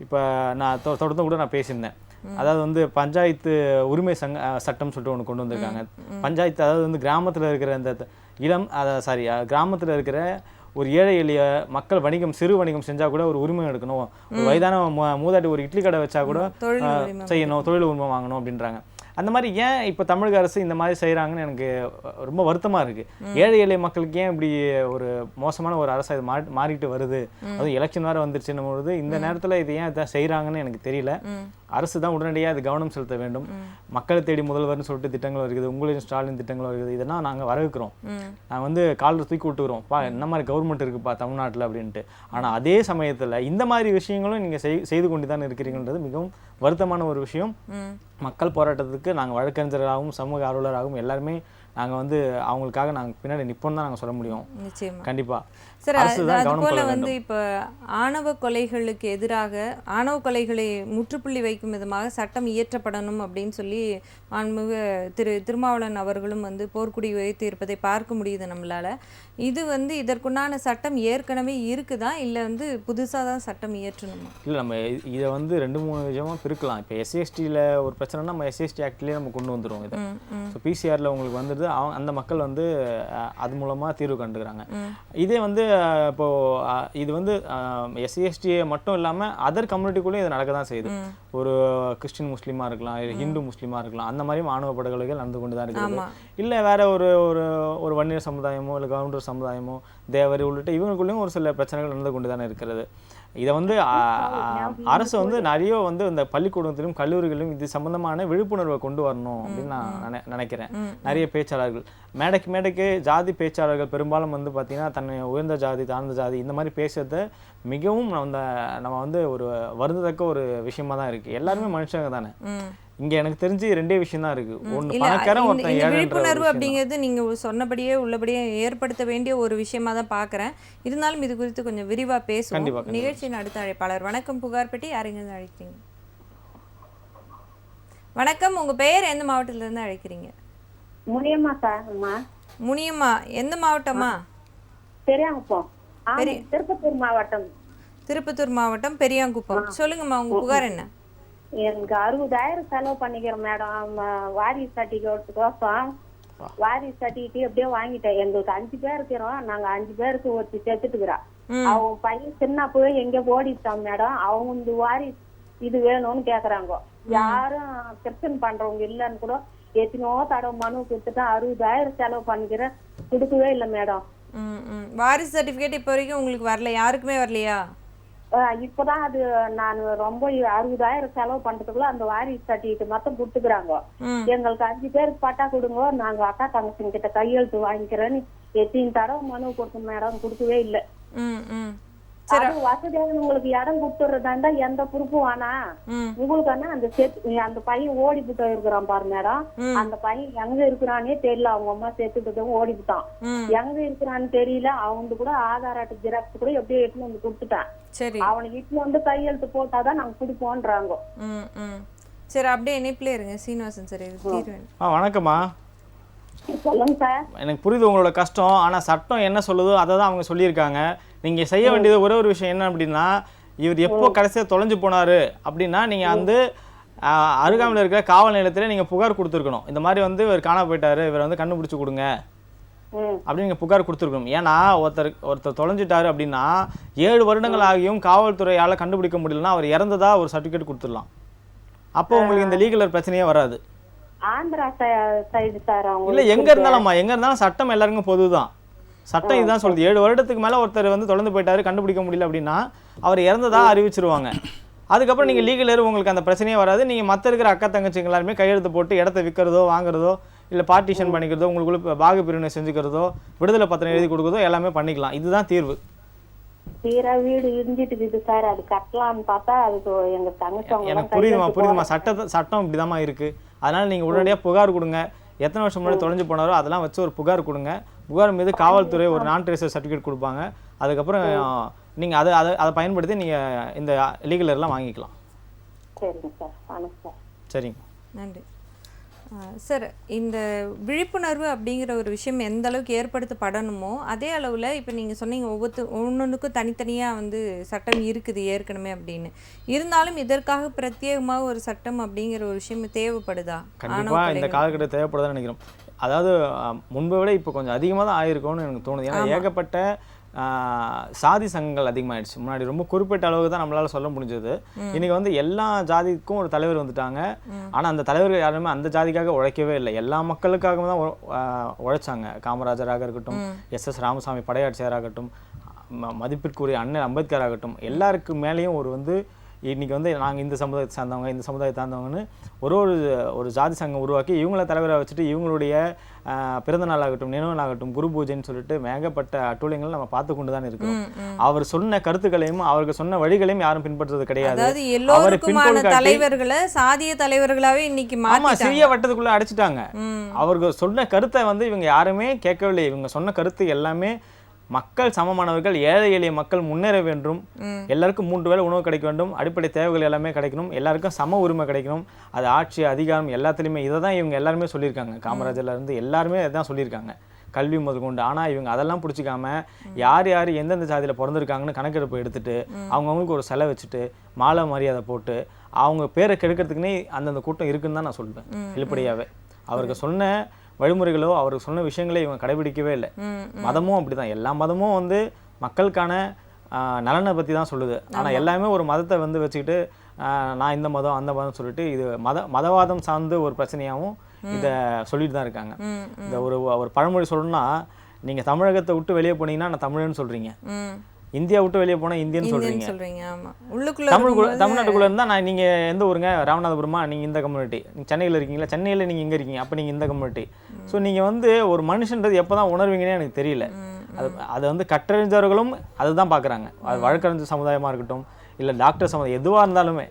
இப்போ நான் தொடர்ந்து கூட நான் பேசியிருந்தேன். அதாவது வந்து பஞ்சாயத்து உரிமை சட்டம் சொல்லிட்டு ஒன்று கொண்டு வந்திருக்காங்க. பஞ்சாயத்து, அதாவது வந்து கிராமத்தில் இருக்கிற இந்த கிராமத்தில் இருக்கிற ஒரு ஏழை எளிய மக்கள் சிறு வணிகம் செஞ்சால் கூட ஒரு உரிமை எடுக்கணும். ஒரு வயதான மூதாட்டி ஒரு இட்லி கடை வச்சா கூட செய்யணும், தொழில் உரிமை வாங்கணும் அப்படின்றாங்க. அந்த மாதிரி ஏன் இப்போ தமிழக அரசு இந்த மாதிரி செய்கிறாங்கன்னு எனக்கு ரொம்ப வருத்தமாக இருக்குது. ஏழை எளிய மக்களுக்கு ஏன் இப்படி ஒரு மோசமான ஒரு அரசு இது மாறிட்டு வருது, அதுவும் எலெக்ஷன் வேறு வந்துருச்சுன்னும் பொழுது இந்த நேரத்தில் இது ஏன் இதை செய்கிறாங்கன்னு எனக்கு தெரியல. அரசு தான் உடனடியாக அது கவனம் செலுத்த வேண்டும். மக்களை தேடி முதல்வர்னு சொல்லிட்டு திட்டங்கள் வருகிறது, உங்களின் ஸ்டாலின் திட்டங்கள் வருகிறது, இதெல்லாம் நாங்கள் வரவேற்கிறோம். நாங்கள் வந்து காலில் தூக்கி விட்டுக்கிறோம், பா இந்த மாதிரி கவர்மெண்ட் இருக்குப்பா தமிழ்நாட்டில் அப்படின்ட்டு. ஆனால் அதே சமயத்தில் இந்த மாதிரி விஷயங்களும் நீங்கள் செய்து கொண்டு தான் இருக்கிறீங்கன்றது மிகவும் வருத்தமான ஒரு விஷயம். மக்கள் போராட்டத்துக்கு நாங்கள் வழக்கறிஞராகவும் சமூக ஆர்வலராகவும் எல்லாருமே நாங்கள் வந்து அவங்களுக்காக நாங்கள் பின்னாடி நிற்போம் தான் நாங்கள் சொல்ல முடியும். நிச்சயமா கண்டிப்பா சார். அது போல வந்து இப்போ ஆணவ கொலைகளுக்கு எதிராக ஆணவ கொலைகளை முற்றுப்புள்ளி வைக்கும் விதமாக சட்டம் இயற்றப்படணும் அப்படின்னு சொல்லி மாண்புமிகு திருமாவளவன் அவர்களும் வந்து போர்க்குடி வைத்து இருப்பதை பார்க்க முடியுது நம்மளால. இது வந்து இதற்குண்டான சட்டம் ஏற்கனவே இருக்குதா இல்லை வந்து புதுசாக தான் சட்டம் இயற்றணுமா? இல்லை, நம்ம இதை வந்து 2-3 விதமாக பிரிக்கலாம். இப்போ எஸ்சிஎஸ்டியில் ஒரு பிரச்சனைனா நம்ம எஸ்சிஎஸ்டி ஆக்ட்லேயே நம்ம கொண்டு வந்துடுவோம் இதை. ஸோ பிசிஆரில் உங்களுக்கு வந்துடுது, அந்த மக்கள் வந்து அது மூலமாக தீர்வு கண்டுக்கிறாங்க. இதே வந்து இப்போது இது வந்து எஸ்சிஎஸ்டி மட்டும் இல்லாமல் அதர் கம்யூனிட்டிக்குள்ளேயும் இது நடக்க தான் செய்யுது. ஒரு கிறிஸ்டின் முஸ்லீமாக இருக்கலாம், இல்லை ஹிந்து முஸ்லீமாக இருக்கலாம், அந்த மாதிரி ஆணவ படுகொலைகள் நடந்து கொண்டு தான் இருக்குது. இல்லை வேற ஒரு வன்னியர் சமுதாயமோ இல்லை கவுண்டர் சமுதாயமோ தேவர் உள்ளிட்ட இவங்களுக்குள்ளேயும் ஒரு சில பிரச்சனைகள் நடந்து கொண்டு தானே இருக்கிறது. இதை வந்து அரசு வந்து நிறைய வந்து இந்த பள்ளிக்கூடத்திலும் கல்லூரிகளிலும் இது சம்பந்தமான விழிப்புணர்வை கொண்டு வரணும் அப்படின்னு நான் நினைக்கிறேன். நிறைய பேச்சாளர்கள் மேடைக்கு ஜாதி பேச்சாளர்கள் பெரும்பாலும் வந்து பார்த்தீங்கன்னா தன்னை உயர்ந்த ஜாதி தாழ்ந்த ஜாதி இந்த மாதிரி பேசுறத மிகவும் நம்ம வந்து ஒரு வருந்தத்தக்க ஒரு விஷயமா தான் இருக்கு. எல்லாருமே மனுஷங்க தானே. இங்க எனக்கு தெரிஞ்சு 2 விஷயம் தான் இருக்கு. ஒன்று பணக்காரன், ஒருத்தன் ஏழைன்ற விழிப்புணர்வு அப்படிங்கிறது நீங்க சொன்னபடியே உள்ளபடியே ஏற்படுத்த வேண்டிய ஒரு விஷயமா தான் பார்க்குறேன். இருந்தாலும் இது குறித்து கொஞ்சம் விரிவா பேசுவோம். நிகழ்ச்சியின் அடுத்த அழைப்பாளர். வணக்கம், புகார் பெட்டி. யாருங்க அழைக்கிறீங்க? வணக்கம், உங்க பெயர் எந்த மாவட்டத்துல இருந்து அழைக்கிறீங்க? முனியம்மா சார்மா. முனியம்மா, எந்த மாவட்டமா? பெரியாங்குப்பம். திருப்பத்தூர் மாவட்டம். திருப்பத்தூர் மாவட்டம், பெரியாங்குப்பம். சொல்லுங்கம்மா, உங்க புகார் என்ன? எனக்கு 60,000 செலவு பண்ணிக்கிறேன் மேடம். வாரிசு சர்டிஃபிகேட்டுக்கோசம் வாரிசு சர்டிஃபிகேட் அப்படியே வாங்கிட்டேன். எங்களுக்கு 5 பேர் இருக்கிறோம். நாங்க 5 பேருக்கு ஒருத்தி செத்துட்டுக்கிறோம். அவங்க பையன் சின்ன போய் எங்க ஓடிட்டான் மேடம். அவங்க இந்த வாரிசு இது வேணும்னு கேக்குறாங்க. யாரும் பிரச்சனை பண்றவங்க இல்லைன்னு கூட எத்தனோ தடவை மனு கொடுத்துட்டா 60,000 செலவு பண்ணிக்கிறேன், கொடுக்கவே இல்லை மேடம். வாரிசு சர்டிஃபிகேட் இப்போ வரைக்கும் உங்களுக்கு வரல? யாருக்குமே வரலையா? இப்பதான் அது நான் ரொம்ப 60,000 செலவு பண்றதுக்குள்ள அந்த வாரிசு சர்டிஃபிகேட் மொத்தம் கொடுத்துக்கிறாங்க. எங்களுக்கு 5 பேருக்கு பட்டா கொடுங்க, நாங்க அக்கா தங்கச்சிங்க கிட்ட கையெழுத்து வாங்கிக்கிறேன்னு எத்தனை தடவை மனு கொடுத்தோம் மேடம், கொடுக்கவே இல்லை. வசதியாக உங்களுக்கு இடம் கொடுத்துறதா இருந்தா எந்த பொறுப்பும் ஆனா உங்களுக்கு அந்த பையன் ஓடி புட்ட இருக்கிறான் பாரு மேடம். அந்த பையன் எங்க இருக்கிறானே தெரியல. அவங்க அம்மா சேர்த்துட்டதும் ஓடி புட்டான். எங்க இருக்கிறான்னு தெரியல. அவங்க கூட ஆதார் அட்டை ஜெராக்ஸ் கூட எப்படியோ எட்டுன்னு வந்து கொடுத்துட்டான். அவனுக்கு இட்டுன்னு வந்து கையெழுத்து போட்டாதான் நாங்க கொடுப்போன்றாங்க. சரி, அப்படியே இணைப்புல இருங்க சீனிவாசன் சார். வணக்கம்மா. சொல்லுங்க சார். எனக்கு புரியுது உங்களோட கஷ்டம். ஆனா சட்டம் என்ன சொல்லுதோ அதை தான் அவங்க சொல்லியிருக்காங்க. நீங்கள் செய்ய வேண்டியது ஒரே ஒரு விஷயம் என்ன அப்படின்னா, இவர் எப்போ கடைசியாக தொலைஞ்சு போனார் அப்படின்னா நீங்கள் வந்து அருகாமையில் இருக்கிற காவல் நிலையத்தில் நீங்கள் புகார் கொடுத்துருக்கணும். இந்த மாதிரி வந்து இவர் காண போயிட்டாரு, இவர் வந்து கண்டுபிடிச்சி கொடுங்க அப்படின்னு நீங்கள் புகார் கொடுத்துருக்கணும். ஏன்னா ஒருத்தர் தொலைஞ்சிட்டாரு அப்படின்னா 7 வருடங்கள் ஆகியும் காவல்துறையால் கண்டுபிடிக்க முடியலன்னா அவர் இறந்ததா ஒரு சர்டிஃபிகேட் கொடுத்துடலாம். அப்போ உங்களுக்கு இந்த லீகல் பிரச்சனையே வராது. Andhra side sir. இல்லை, எங்கே இருந்தாலும் சட்டம் எல்லாருக்கும் பொது தான். சட்டம் இதுதான் சொல்லுது. 7 வருடத்துக்கு மேலே ஒருத்தர் வந்து தொடர்ந்து போயிட்டாரு, கண்டுபிடிக்க முடியல அப்படின்னா அவர் இறந்ததா அறிவிச்சிருவாங்க. அதுக்கப்புறம் நீங்கள் லீகல் ஏறு, உங்களுக்கு அந்த பிரச்சனையே வராது. நீங்கள் மற்ற இருக்கிற அக்கா தங்கச்சிங்க எல்லாருமே கையெழுத்து போட்டு இடத்த விற்கிறதோ வாங்குறதோ இல்லை பார்ட்டிஷன் பண்ணிக்கிறதோ உங்களுக்குள்ள பாக பிரிவினை செஞ்சுக்கிறதோ விடுதலை பத்திரம் எழுதி கொடுக்குறதோ எல்லாமே பண்ணிக்கலாம். இதுதான் தீர்வு. வீடு இடிஞ்சிட்டு இருக்குது சார், அது கட்டலாம்னு பார்த்தா அதுக்கு எங்க தங்கச்சி. எனக்கு புரியுதுமா. சட்டம் இப்படிதாம்மா இருக்கு. அதனால நீங்க உடனடியாக புகார் கொடுங்க. எத்தனை வருஷம் முன்னாடி தொலைஞ்சு போனாரோ அதெல்லாம் வச்சு ஒரு புகார் கொடுங்க. புகார் மீது காவல்துறை ஒரு நான் ட்ரேசர் சர்டிஃபிகேட் கொடுப்பாங்க. அதுக்கப்புறம் நீங்கள் அதை பயன்படுத்தி நீங்கள் இந்த லீகல் எல்லாம் வாங்கிக்கலாம். சரிங்க சார். வணக்கம் சார். சரிங்க, நன்றி சார். இந்த விழிப்புணர்வு அப்படிங்கிற ஒரு விஷயம் எந்த அளவுக்கு ஏற்படுத்தப்படணுமோ அதே அளவில் இப்போ நீங்கள் சொன்னீங்க ஒவ்வொன்றுக்கும் தனித்தனியாக வந்து சட்டம் இருக்குது ஏற்கனவே அப்படின்னு. இருந்தாலும் இதற்காக பிரத்யேகமாக ஒரு சட்டம் அப்படிங்கிற ஒரு விஷயம் தேவைப்படுதா? கண்டிப்பாக இந்த காலகட்டத்தில் தேவைப்படுதான்னு நினைக்கிறோம். அதாவது முன்பை விட இப்போ கொஞ்சம் அதிகமாக தான் ஆயிருக்கும்னு எனக்கு தோணுது. ஏன்னா ஏகப்பட்ட சாதி சங்கங்கள் அதிகமாகிடுச்சு. முன்னாடி ரொம்ப குறிப்பிட்ட அளவுக்கு தான் நம்மளால சொல்ல முடிஞ்சது. இன்னைக்கு வந்து எல்லா ஜாதிக்கும் ஒரு தலைவர் வந்துட்டாங்க. ஆனால் அந்த தலைவர்கள் யாருமே அந்த ஜாதிக்காக உழைக்கவே இல்லை, எல்லா மக்களுக்காகவும் தான் உழைச்சாங்க. காமராஜராக இருக்கட்டும், எஸ் ராமசாமி படையாட்சியராகட்டும், மதிப்பிற்குரிய அண்ணல் அம்பேத்கர் ஆகட்டும், எல்லாருக்கு மேலேயும் ஒரு வந்து இன்றைக்கி வந்து நாங்கள் இந்த சமுதாயத்தை சார்ந்தவங்க, இந்த சமுதாயத்தை சார்ந்தவங்கன்னு ஒரு ஜாதி சங்கம் உருவாக்கி இவங்கள தலைவராக வச்சுட்டு இவங்களுடைய பிறந்த நாள் ஆகட்டும், நினைவு நாளாகட்டும், குரு பூஜைன்னு சொல்லிட்டு மேகப்பட்ட அட்டூழியங்களை நம்ம பார்த்து கொண்டு தான் இருக்கிறோம். அவர் சொன்ன கருத்துக்களையும் அவருக்கு சொன்ன வழிகளையும் யாரும் பின்பற்றுறது கிடையாது. அவர் தலைவர்களை சாதிய தலைவர்களாவே இன்னைக்கு சிறிய வட்டத்துக்குள்ள அடைச்சிட்டாங்க. அவருக்கு சொன்ன கருத்தை வந்து இவங்க யாருமே கேட்கவில்லை. இவங்க சொன்ன கருத்து எல்லாமே மக்கள் சமமானவர்கள், ஏழை எளிய மக்கள் முன்னேற வேண்டும், எல்லாருக்கும் 3 வேளை உணவு கிடைக்க வேண்டும், அடிப்படை தேவைகள் எல்லாமே கிடைக்கணும், எல்லாருக்கும் சம உரிமை கிடைக்கணும், அது ஆட்சி அதிகாரம் எல்லாத்துலேயுமே இதை தான் இவங்க எல்லாருமே சொல்லியிருக்காங்க. காமராஜர்லேருந்து எல்லாருமே இதான் சொல்லியிருக்காங்க, கல்வி முதற்கொண்டு. ஆனால் இவங்க அதெல்லாம் பிடிச்சிக்காம யார் யார் எந்தெந்த ஜாதியில் பிறந்திருக்காங்கன்னு கணக்கெடுப்பு எடுத்துட்டு அவங்கவுங்களுக்கு ஒரு செலவு வச்சுட்டு மாலை மரியாதை போட்டு அவங்க பேரை கெடுக்கிறதுக்குன்னே அந்தந்த கூட்டம் இருக்குன்னு தான் நான் சொல்லுவேன். வெளிப்படையாகவே அவருக்கு சொன்ன வழிமுறைகளோ அவருக்கு சொன்ன விஷயங்களே இவங்க கடைபிடிக்கவே இல்லை. மதமும் அப்படிதான், எல்லா மதமும் வந்து மக்களுக்கான நலனை பற்றி தான் சொல்லுது. ஆனால் எல்லாமே ஒரு மதத்தை வந்து வச்சுக்கிட்டு நான் இந்த மதம் அந்த மதம் சொல்லிட்டு இது மதவாதம் சார்ந்து ஒரு பிரச்சனையாகவும் இதை சொல்லிட்டு தான் இருக்காங்க. இந்த ஒரு பழமொழி சொல்லணும்னா, நீங்கள் தமிழகத்தை விட்டு வெளியே போனீங்கன்னா நான் தமிழன்னு சொல்கிறீங்க, இந்தியா விட்டு வெளியே போனால் இந்தியன்னு சொல்கிறீங்க. தமிழ்நாட்டுக்குள்ளே இருந்தால் நான் நீங்கள் எந்த ஊருங்க, ராமநாதபுரமா, நீங்கள் இந்த கம்யூனிட்டி, நீங்கள் சென்னையில் இருக்கீங்களா, சென்னையில் நீங்கள் எங்கே இருக்கீங்க, அப்போ நீங்கள் இந்த கம்யூனிட்டி. ஸோ நீங்கள் வந்து ஒரு மனுஷன்றது எப்போ தான் உணர்வீங்கன்னே எனக்கு தெரியல. அது வந்து கற்றறிஞர்களும் அதுதான் பார்க்குறாங்க. அது வழக்கறிஞர் சமுதாயமாக இருக்கட்டும், இல்லை டாக்டர் சமுதாயம் எதுவாக இருந்தாலுமே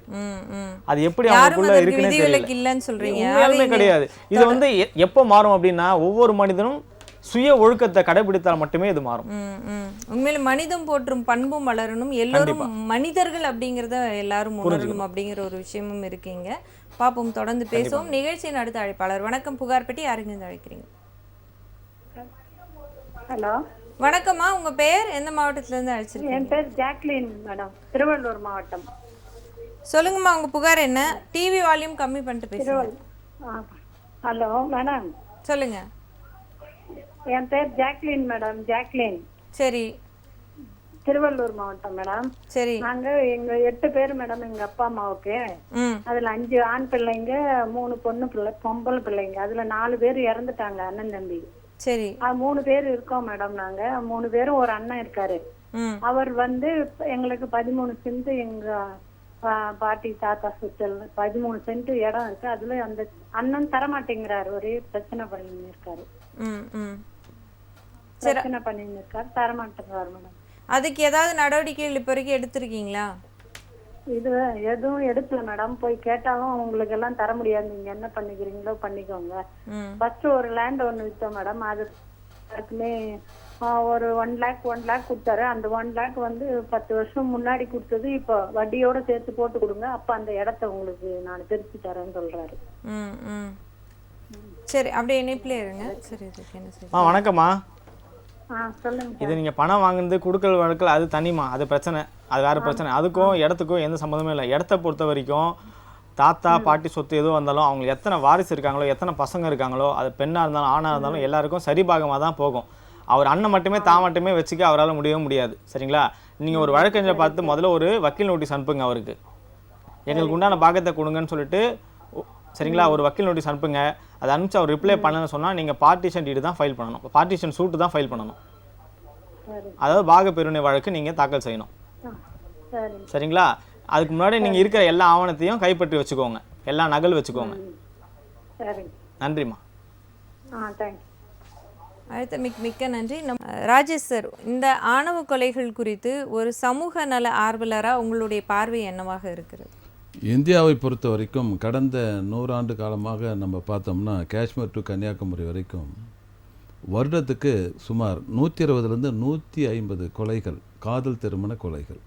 அது எப்படி அவங்களுக்குள்ள இருக்குன்னே தெரியல. கிடையாது. இது வந்து எப்போ மாறும் அப்படின்னா, ஒவ்வொரு மனிதனும் சுய ஒழுக்கத்தை கடைபிடித்தால் மட்டுமே இது மாறும். உண்மையில மனிதம் போற்றும் பண்பும் வளரணும், எல்லோரும் மனிதர்கள் அப்படிங்கிறத எல்லாரும் உணரணும் அப்படிங்கிற ஒரு விஷயமும் இருக்கீங்க. பாப்போம், தொடர்ந்து பேசுவோம். நிகழ்ச்சியின் அடுத்த அழைப்பாளர். வணக்கம், புகார் பெட்டி, யாருங்க இருந்து அழைக்கிறீங்க? ஹலோ, வணக்கம்மா, உங்க பெயர், எந்த மாவட்டத்துல இருந்து அழைச்சிருக்கீங்க? என் பேர் ஜாக்லின் மேடம், திருவள்ளூர் மாவட்டம். சொல்லுங்கம்மா, உங்க புகார் என்ன? டிவி வால்யூம் கம்மி பண்ணிட்டு பேசுங்க. ஹலோ மேடம், சொல்லுங்க. என் பேர் ஜாக்லின் மேடம், ஜாக்லின். சரி, திருவள்ளூர் மாவட்டம் மேடம். சரி, நாங்க எங்க 8 பேர் மேடம், எங்க அப்பா அம்மாவுக்கு. அதுல 5 ஆண் பிள்ளைங்க, 3 பொம்பளை பிள்ளைங்க. அதுல 4 பேர் இறந்துட்டாங்க, அண்ணன் தம்பி. சரி, 3 பேர் இருக்கோம் மேடம். நாங்க 3 பேரும், ஒரு அண்ணன் இருக்காரு. அவர் வந்து எங்களுக்கு 13 சென்ட் எங்க பாட்டி தாத்தா சுத்தல் 13 சென்ட் இடம் இருக்கு. அதுல அந்த அண்ணன் தரமாட்டேங்கிறாரு, ஒரே பிரச்சனை பண்ணின்னு இருக்காரு. பிரச்சனை பண்ணின்னு இருக்காரு, தரமாட்டேங்கிறாரு மேடம். அதுக்கு ஏதாவது நடவடிக்கைகள் இப்ப வரைக்கும் எடுத்திருக்கீங்களா? இது எதுவும் எடுக்கல மேடம். போய் கேட்டாலும் உங்களுக்கு எல்லாம் தர முடியாது, நீங்க என்ன பண்ணிக்கிறீங்களோ பண்ணிக்கோங்க. ஃபர்ஸ்ட் ஒரு லேண்ட் ஒண்ணு வித்தோம் மேடம். அதுக்குமே ஒரு 1 lakh கொடுத்தாரு. அந்த 1 lakh வந்து 10 வருஷம் முன்னாடி கொடுத்தது. இப்போ வட்டியோட சேர்த்து போட்டு கொடுங்க, அப்ப அந்த இடத்த உங்களுக்கு நான் பிரிச்சு தரேன்னு சொல்றாரு. சரி, அப்படியே இணைப்பிலே இருங்க. சரி, என்ன சரி. வணக்கம்மா. சொல்லுங்க. இது நீங்க பணம் வாங்குறது குடுக்கல் வழக்கல் அது தனிமா, அது பிரச்சனை, அது வேற பிரச்சனை. அதுக்கும் இடத்துக்கும் எந்த சம்மந்தமே இல்லை. இடத்த பொறுத்த வரைக்கும் தாத்தா பாட்டி சொத்து எதுவும் வந்தாலும் அவங்களுக்கு எத்தனை வாரிசு இருக்காங்களோ, எத்தனை பசங்க இருக்காங்களோ, அது பெண்ணா இருந்தாலும் ஆணா இருந்தாலும் எல்லாருக்கும் சரிபாகமாக தான் போகும். அவர் அண்ணன் மட்டுமே தான் மட்டுமே வச்சுக்க அவரால் முடியவே முடியாது. சரிங்களா? நீங்கள் ஒரு வழக்கறிஞரை பார்த்து முதல்ல ஒரு வக்கீல் நோட்டீஸ் அனுப்புங்க. அவருக்கு எங்களுக்கு உண்டான பாகத்தை கொடுங்கன்னு சொல்லிட்டு, சரிங்களா, ஒரு வக்கீல் நோட்டீஸ் அனுப்புங்க. அதை அனுப்பிச்சு அவர் ரிப்ளை பண்ணணும்னு சொன்னால் நீங்கள் பார்ட்டிஷன் டீடு தான் ஃபைல் பண்ணணும், பார்ட்டிஷன் சூட்டு தான் ஃபைல் பண்ணணும். அதாவது பாக பெருணை வழக்கு நீங்கள் தாக்கல் செய்யணும். சரிங்களா? அதுக்கு முன்னாடி நீங்கள் இருக்கிற எல்லா ஆவணத்தையும் கைப்பற்றி வச்சுக்கோங்க, எல்லா நகல் வச்சுக்கோங்க. நன்றிம்மா. அடுத்த மிக்க நன்றி. ராஜேஷ் சார், இந்த ஆணவ கொலைகள் குறித்து ஒரு சமூக நல ஆர்வலராக உங்களுடைய பார்வை என்னவாக இருக்கிறது? இந்தியாவை பொறுத்த வரைக்கும் கடந்த 100 ஆண்டு காலமாக நம்ம பார்த்தோம்னா, காஷ்மீர் டு கன்னியாகுமரி வரைக்கும் வருடத்துக்கு சுமார் 120லேருந்து 150 கொலைகள், காதல் திருமண கொலைகள்.